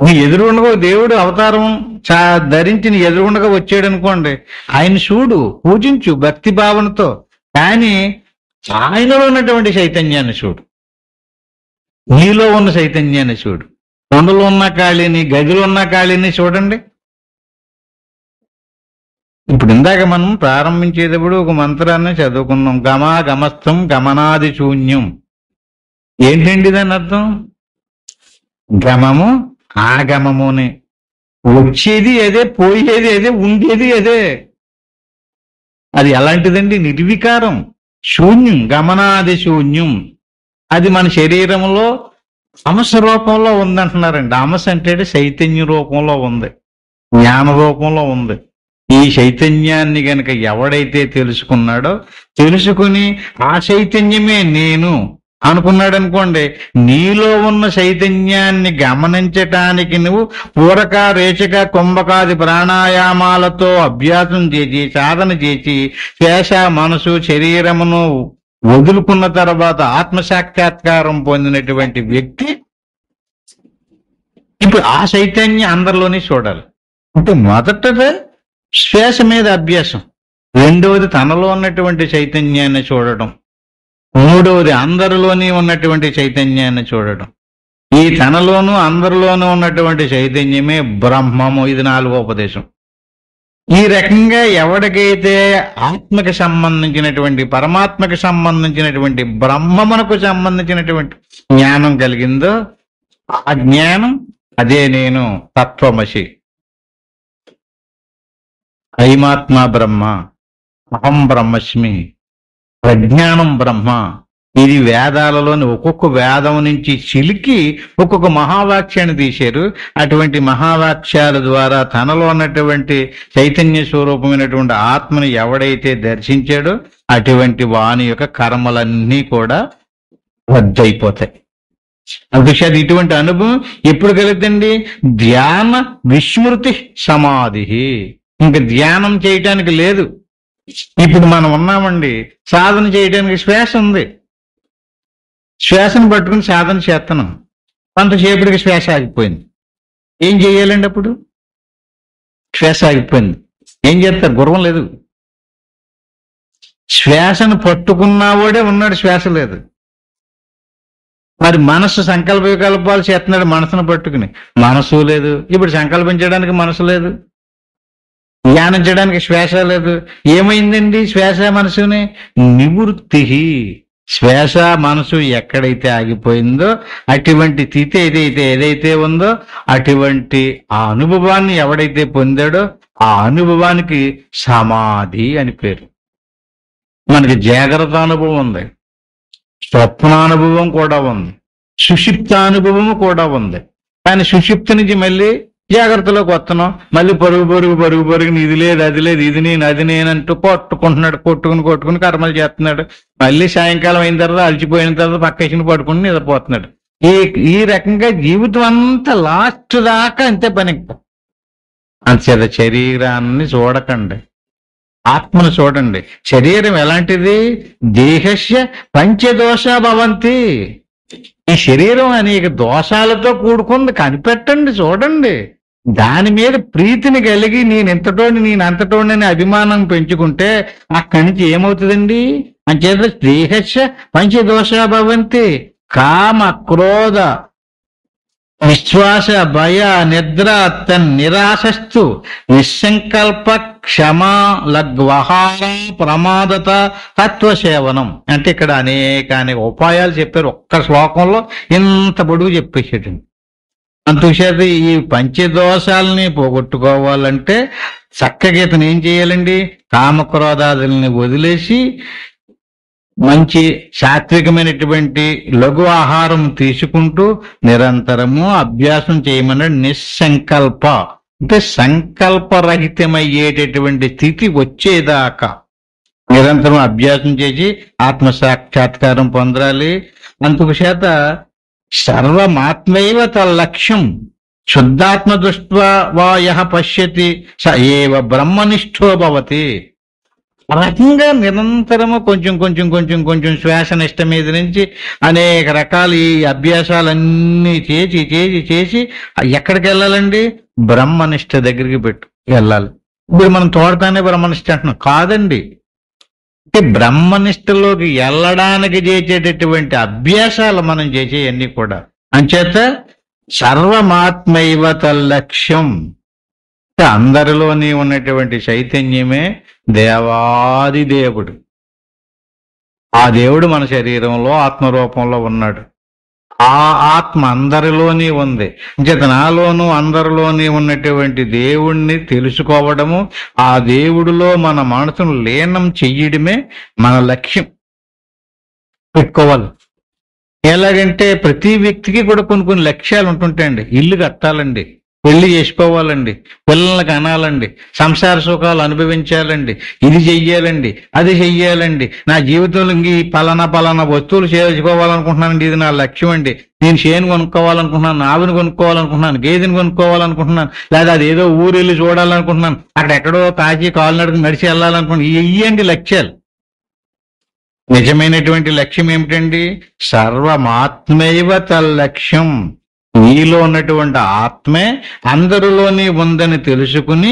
నీ ఎదురుగుండగా దేవుడు అవతారం ధరించి నీ ఎదురుగుండగా వచ్చాడు అనుకోండి, ఆయన చూడు, పూజించు భక్తి భావనతో. కానీ ఆయనలో ఉన్నటువంటి చైతన్యాన్ని చూడు, నీలో ఉన్న చైతన్యాన్ని చూడు. కొండలో ఉన్న ఖాళీని, గదిలో ఉన్న ఖాళీని చూడండి. ఇప్పుడు ఇందాక మనం ప్రారంభించేటప్పుడు ఒక మంత్రాన్ని చదువుకున్నాం, గమస్థం గమనాది శూన్యం. ఏంటండి దాని అర్థం? గమము ఆగమముని, వచ్చేది అదే, పోయేది అదే, ఉండేది అదే. అది ఎలాంటిదండి? నిర్వికారం, శూన్యం, గమనాది శూన్యం. అది మన శరీరంలో అమస రూపంలో ఉందంటున్నారండి. అమస అంటే చైతన్య రూపంలో ఉంది, జ్ఞాన రూపంలో ఉంది. ఈ చైతన్యాన్ని గనక ఎవడైతే తెలుసుకున్నాడో, తెలుసుకుని ఆ చైతన్యమే నేను, అనుకున్నాడు అనుకోండి, నీలో ఉన్న చైతన్యాన్ని గమనించటానికి నువ్వు పూరక రేచక కుంభకాది ప్రాణాయామాలతో అభ్యాసం చేసి సాధన చేసి శ్వాస మనసు శరీరమును వదులుకున్న తర్వాత ఆత్మసాక్షాత్కారం పొందినటువంటి వ్యక్తి ఇప్పుడు ఆ చైతన్యం అందరిలోనే చూడాలి. అంటే మొదటది శ్వాస మీద అభ్యాసం, రెండవది తనలో ఉన్నటువంటి చైతన్యాన్ని చూడడం, మూడవది అందరిలోని ఉన్నటువంటి చైతన్యాన్ని చూడడం. ఈ తనలోనూ అందరిలోనూ ఉన్నటువంటి చైతన్యమే బ్రహ్మము. ఇది 4వ ఉపదేశం. ఈ రకంగా ఎవరికైతే ఆత్మకి సంబంధించినటువంటి పరమాత్మకి సంబంధించినటువంటి బ్రహ్మమునకు సంబంధించినటువంటి జ్ఞానం కలిగిందో ఆ జ్ఞానం అదే నేను తత్వమసి, ఐమాత్మ బ్రహ్మ, అహం బ్రహ్మస్మి, ప్రజ్ఞానం బ్రహ్మ. ఇది వేదాలలోని ఒక్కొక్క వేదం నుంచి చిలికి ఒక్కొక్క మహావాక్యాన్ని తీశారు. అటువంటి మహావాక్యాల ద్వారా తనలో ఉన్నటువంటి చైతన్య స్వరూపమైనటువంటి ఆత్మని ఎవడైతే దర్శించాడో అటువంటి వాని యొక్క కర్మలన్నీ కూడా రద్దయిపోతాయి. అందుచేత ఇటువంటి అనుభవం ఎప్పుడు కలుగుతుంది? ధ్యాన విస్మృతి సమాధి. ఇంకా ధ్యానం చేయటానికి లేదు. ఇప్పుడు మనం ఉన్నామండి, సాధన చేయడానికి శ్వాస ఉంది, శ్వాసను పట్టుకుని సాధన చేస్తున్నాం. కొంతసేపటికి శ్వాస ఆగిపోయింది. ఏం చేయాలండి? అప్పుడు శ్వాస ఆగిపోయింది, ఏం చేస్తారు? గుర్రం లేదు. శ్వాసను పట్టుకున్నావాడే ఉన్నాడు, శ్వాస లేదు. మరి మనస్సు సంకల్ప వికల్పాలు చేస్తున్నాడు మనసును పట్టుకుని, మనసు లేదు. ఇప్పుడు సంకల్పించడానికి మనసు లేదు, ధ్యానించడానికి శ్వాస లేదు. ఏమైందండి శ్వాస మనసుని? నివృత్తి. శ్వాస మనసు ఎక్కడైతే ఆగిపోయిందో అటువంటి స్థితి ఏదైతే ఉందో అటువంటి ఆ అనుభవాన్ని ఎవడైతే పొందాడో ఆ అనుభవానికి సమాధి అని పేరు. మనకి జాగ్రత్త అనుభవం ఉంది, స్వప్నానుభవం కూడా ఉంది, సుషిప్త అనుభవము కూడా ఉంది. కానీ సుషిప్త నుంచి మళ్ళీ జాగ్రత్తలోకి వస్తున్నాం, మళ్ళీ పరుగు ఇది లేదు అది లేదు, ఇది నేను అది నేనంటూ కొట్టుకుని కర్మలు చేస్తున్నాడు. మళ్ళీ సాయంకాలం అయిన తర్వాత అలసిపోయిన తర్వాత పక్కేసిన పడుకుని నిద్రపోతున్నాడు. ఈ రకంగా జీవితం అంతా లాస్ట్ దాకా అంతే పని. అంతేత శరీరాన్ని చూడకండి, ఆత్మను చూడండి. శరీరం ఎలాంటిది? దేహస్య పంచదోష భవంతి. ఈ శరీరం అనేక దోషాలతో కూడుకుంది, కనిపెట్టండి, చూడండి. దాని మీద ప్రీతిని కలిగి నేను అంతటోని అని అభిమానం పెంచుకుంటే అక్కడి నుంచి ఏమవుతుందండి? అంచేత దేహస్య పంచదోష భవంతి. కామ క్రోధ విశ్వాస భయ నిద్ర నిరాశస్తు నిస్సంకల్ప క్షమ లగ్వహార ప్రమాదత తత్వసేవనం. అంటే ఇక్కడ అనేక ఉపాయాలు చెప్పారు. ఒక్క శ్లోకంలో ఇంత పొడుగు చెప్పేసేటండి. అందుచేత ఈ పంచదోషాలని పోగొట్టుకోవాలంటే చక్కగా ఇతను ఏం చేయాలండి? కామక్రోధాదుల్ని వదిలేసి మంచి సాత్వికమైనటువంటి లఘు ఆహారం తీసుకుంటూ నిరంతరము అభ్యాసం చేయమన్నాడు. నిస్సంకల్ప అంటే సంకల్పరహితమయ్యేటటువంటి స్థితి వచ్చేదాకా నిరంతరం అభ్యాసం చేసి ఆత్మసాక్షాత్కారం పొందాలి. అందుకు చేత సర్వమాత్మైవ తల్లక్ష్యం శుద్ధాత్మ దృష్ట్వా వా యః పశ్యతి స ఏవ బ్రహ్మనిష్ఠో భవతి. రకంగా నిరంతరము కొంచెం శ్వాస నిష్ట మీద నుంచి అనేక రకాల ఈ అభ్యాసాలన్నీ చేసి ఎక్కడికి వెళ్ళాలండి? బ్రహ్మనిష్ట దగ్గరికి వెళ్ళాలి. ఇప్పుడు మనం తోడతానే బ్రహ్మనిష్ట అంటున్నాం కాదండి. అంటే బ్రహ్మనిష్టలోకి వెళ్ళడానికి చేసేటటువంటి అభ్యాసాలు మనం చేసేవన్నీ కూడా. అంచేత సర్వమాత్మైవ తల్లక్ష్యం. అందరిలోని ఉన్నటువంటి చైతన్యమే దేవాది దేవుడు. ఆ దేవుడు మన శరీరంలో ఆత్మరూపంలో ఉన్నాడు. ఆ ఆత్మ అందరిలోని ఉంది. అంచేత నాలోనూ అందరిలోని ఉన్నటువంటి దేవుణ్ణి తెలుసుకోవడము, ఆ దేవుడిలో మన మనసును లీనం చెయ్యడమే మన లక్ష్యం పెట్టుకోవాలి. ఎలాగంటే ప్రతి వ్యక్తికి కూడా కొన్ని లక్ష్యాలు ఉంటుంటాయండి. ఇల్లు కట్టాలండి, పెళ్లి చేసుకోవాలండి, పిల్లలకి అనాలండి, సంసార సుఖాలు అనుభవించాలండి, ఇది చెయ్యాలండి, అది చెయ్యాలండి, నా జీవితంలో ఇంక ఈ పలానా వస్తువులు చేసుకోవాలనుకుంటున్నానండి, ఇది నా లక్ష్యం అండి, నేను చేను కొనుక్కోవాలనుకుంటున్నాను, ఆవిని కొనుక్కోవాలనుకుంటున్నాను, గేదెని కొనుక్కోవాలనుకుంటున్నాను, లేదా అదేదో ఊరు వెళ్ళి చూడాలనుకుంటున్నాను, అక్కడ ఎక్కడో కాచి కాలు నడిచి వెళ్ళాలనుకుంటున్నాను. ఇయ్యండి లక్ష్యాలు. నిజమైనటువంటి లక్ష్యం ఏమిటండి? సర్వమాత్మైవ తల్లక్ష్యం. నీలో ఉన్నటువంటి ఆత్మే అందరిలోని ఉందని తెలుసుకుని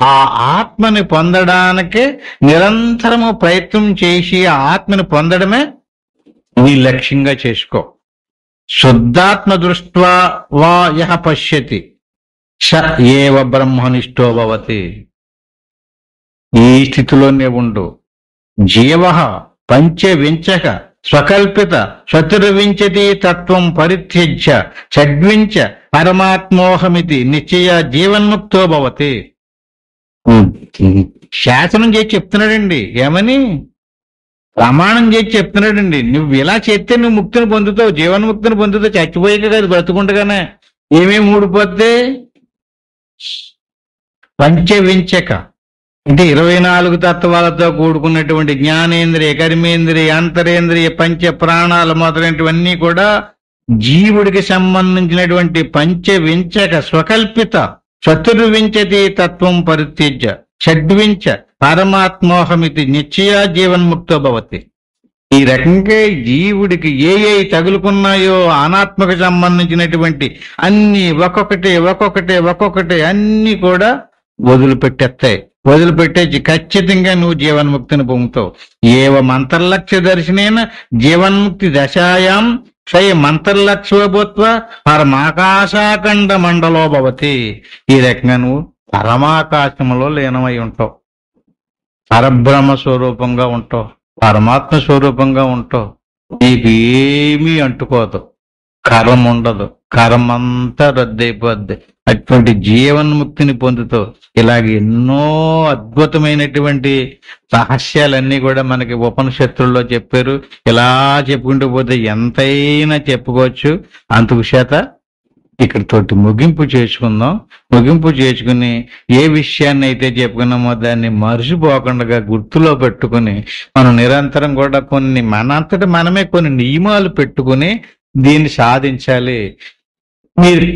ఆ ఆత్మని పొందడానికే నిరంతరము ప్రయత్నం చేసి ఆ ఆత్మని పొందడమే నీ లక్ష్యంగా చేసుకో. శుద్ధాత్మ దృష్ట్వా వా యః పశ్యతి స ఏవ బ్రహ్మనిష్టో భవతి. ఈ స్థితిలోనే ఉండు. జీవ పంచవించక స్వకల్పిత చతుర్వింశతి తత్వం పరిత్యజ్య షడ్వించ పరమాత్మోహమితి నిశ్చయ జీవన్ముక్తో భవతి. శాసనం చేసి చెప్తున్నాడండి. ఏమని? ప్రమాణం చేసి చెప్తున్నాడండి. నువ్వు ఇలా చేస్తే నువ్వు ముక్తిని పొందుతావు, జీవన్ముక్తిని పొందుతావు. చచ్చిపోయాక కాదు, బ్రతుకుండగానే. ఏమేమి ఊడిపోతే? పంచవించక అంటే 24 తత్వాలతో కూడుకున్నటువంటి జ్ఞానేంద్రియ, కర్మేంద్రియ, అంతరేంద్రియ, పంచ ప్రాణాలు మొదలైనటువన్నీ కూడా జీవుడికి సంబంధించినటువంటి పంచవించక స్వకల్పిత చతుర్వింశతి తత్వం పరిత్యజ్య షడ్వించ పరమాత్మోహమితి నిశ్చయ జీవన్ముక్తో భవతి. ఈ రకంగా జీవుడికి ఏ తగులుకున్నాయో అనాత్మకు సంబంధించినటువంటి అన్ని ఒక్కొక్కటి అన్ని కూడా వదిలిపెట్టేస్తాయి. వదిలిపెట్టేసి ఖచ్చితంగా నువ్వు జీవన్ముక్తిని పొందుతావు. ఏవం అంతర్లక్ష్య దర్శనేన జీవన్ముక్తి దశాయాం క్షయ మంతర్లక్ష్యభూత్వ పరమాకాశాఖండ మండలో భవతి. ఈ రకంగా నువ్వు పరమాకాశంలో లీనమై ఉంటావు, పరబ్రహ్మ స్వరూపంగా ఉంటావు, పరమాత్మ స్వరూపంగా ఉంటావు. నీకు ఏమీ అంటుకోదు, కర్మ ఉండదు, కర్మంతా రద్దయిపోద్ది. అటువంటి జీవన్ముక్తిని పొందుతావు. ఇలాగ ఎన్నో అద్భుతమైనటువంటి రహస్యాలన్నీ కూడా మనకి ఉపనిషత్తుల్లో చెప్పారు. ఇలా చెప్పుకుంటూ పోతే ఎంతైనా చెప్పుకోవచ్చు. అందుకు చేత ఇక్కడితోటి ముగింపు చేసుకుందాం. ముగింపు చేసుకుని ఏ విషయాన్ని అయితే చెప్పుకున్నామో దాన్ని మర్చిపోకుండా గుర్తులో పెట్టుకుని మనం నిరంతరం కూడా మనంతట మనమే కొన్ని నియమాలు పెట్టుకుని దీన్ని సాధించాలి. మీరు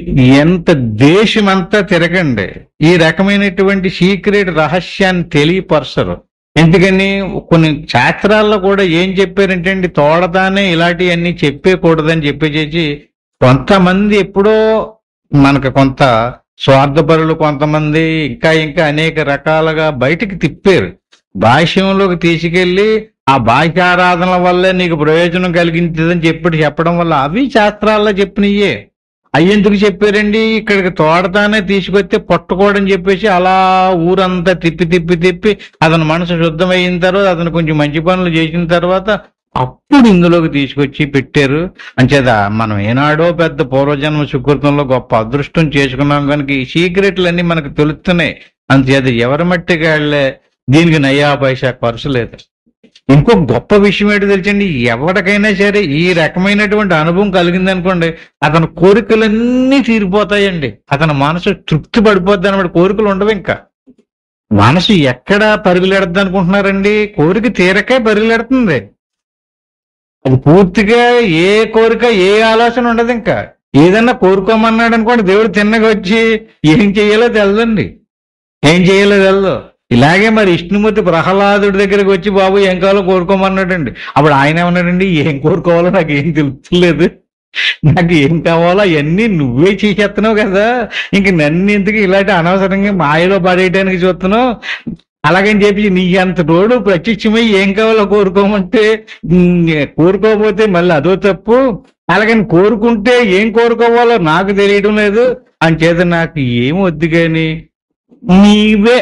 ఎంత దేశమంతా తిరగండి, ఈ రకమైనటువంటి సీక్రెట్ రహస్యాన్ని తెలియపరచరు. ఎందుకని? కొన్ని శాస్త్రాల్లో కూడా ఏం చెప్పారంటే అండి, తోడతానే ఇలాంటివన్నీ చెప్పేకూడదని చెప్పేసి కొంతమంది ఎప్పుడో మనకు కొంత స్వార్థపరులు కొంతమంది ఇంకా అనేక రకాలుగా బయటికి తిప్పారు. భాష్యంలోకి తీసుకెళ్లి ఆ బాహ్యారాధనల వల్లే నీకు ప్రయోజనం కలిగించదని చెప్పడం వల్ల అవి శాస్త్రాల్లో చెప్పినయే. అయ్యేందుకు చెప్పారండి? ఇక్కడికి తోడతానే తీసుకొస్తే పట్టుకోవడం చెప్పేసి అలా ఊరంతా తిప్పి అతని మనసు శుద్ధమైన తర్వాత అతను కొంచెం మంచి పనులు చేసిన తర్వాత అప్పుడు ఇందులోకి తీసుకొచ్చి పెట్టారు. అంచేత మనం ఏనాడో పెద్ద పూర్వజన్మ సుకృతంలో గొప్ప అదృష్టం చేసుకున్నాం కనుక ఈ సీక్రెట్లన్నీ మనకు తెలుస్తున్నాయి. అంచేత ఎవరి మట్టికి వెళ్ళే దీనికి నయా పైసా ఖర్చు లేదు. ఇంకో గొప్ప విషయం ఏంటో తెలుసండి, ఎవరికైనా సరే ఈ రకమైనటువంటి అనుభవం కలిగిందనుకోండి, అతని కోరికలన్నీ తీరిపోతాయండి. అతని మనసు తృప్తి పడిపోద్ది అనమాట. కోరికలు ఉండవు. ఇంకా మనసు ఎక్కడ పరుగులెడుతుంది అనుకుంటున్నారండి? కోరిక తీరకే పరుగులెడుతుంది. అది పూర్తిగా ఏ కోరిక ఏ ఆలోచన ఉండదు. ఇంకా ఏదన్నా కోరుకోమన్నాడు అనుకోండి, దేవుడు తిన్నగా వచ్చి ఏం చెయ్యాలో తెలదండి, ఏం చెయ్యాలో తెలదు. ఇలాగే మరి విష్ణుమూర్తి ప్రహ్లాదుడి దగ్గరికి వచ్చి బాబు ఏం కావాలో కోరుకోమన్నాడండి. అప్పుడు ఆయన ఏమన్నాడండి, ఏం కోరుకోవాలో నాకు ఏం తెలుస్తలేదు, నాకు ఏం కావాలో అవన్నీ నువ్వే చేసేస్తున్నావు కదా, ఇంక నన్ను ఎందుకు ఇలాంటి అనవసరంగా మాయలో పడేయడానికి చూస్తున్నావు. అలాగని చెప్పి నీ అంత రోడ్డు ప్రత్యక్షమై ఏం కావాలో కోరుకోమంటే కోరుకోకపోతే మళ్ళీ అదో తప్పు. అలాగని కోరుకుంటే ఏం కోరుకోవాలో నాకు తెలియడం లేదు. అంచేత నాకు ఏం వద్దు కానీ నీవే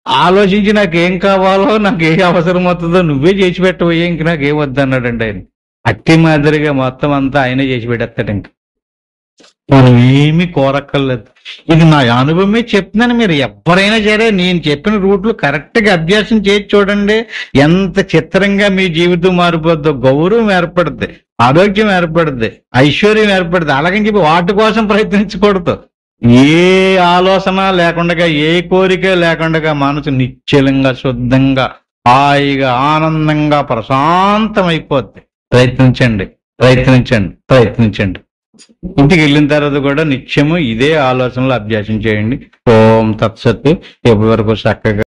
ఆలోచించి నాకేం కావాలో, నాకు ఏ అవసరం అవుతుందో నువ్వే చేసి పెట్టబోయే, ఇంక నాకేం వద్దు అన్నాడండి ఆయన. అట్టి మాదిరిగా మొత్తం అంతా ఆయనే చేసి పెట్టేస్తాడు. ఇంక మనం ఏమీ కోరక్కర్లేదు. ఇది నా అనుభవమే చెప్తున్నాను. మీరు ఎవరైనా సరే నేను చెప్పిన రూట్లు కరెక్ట్ గా అభ్యాసం చేసి చూడండి, ఎంత చిత్రంగా మీ జీవితం మారిపోద్దో. గౌరవం ఏర్పడుద్ది, ఆరోగ్యం ఏర్పడుద్ది, ఐశ్వర్యం ఏర్పడుద్ది. అలాగని చెప్పి వాటి కోసం ప్రయత్నించకూడదు. ఏ ఆలోచన లేకుండా, ఏ కోరిక లేకుండా మనసు నిశ్చలంగా, శుద్ధంగా, హాయిగా, ఆనందంగా, ప్రశాంతమైపోద్ది. ప్రయత్నించండి, ప్రయత్నించండి, ప్రయత్నించండి. ఇంటికి వెళ్ళిన తర్వాత కూడా నిత్యము ఇదే ఆలోచనలు అభ్యాసం చేయండి. ఓం తత్సత్. ఎప్పటి వరకు చక్కగా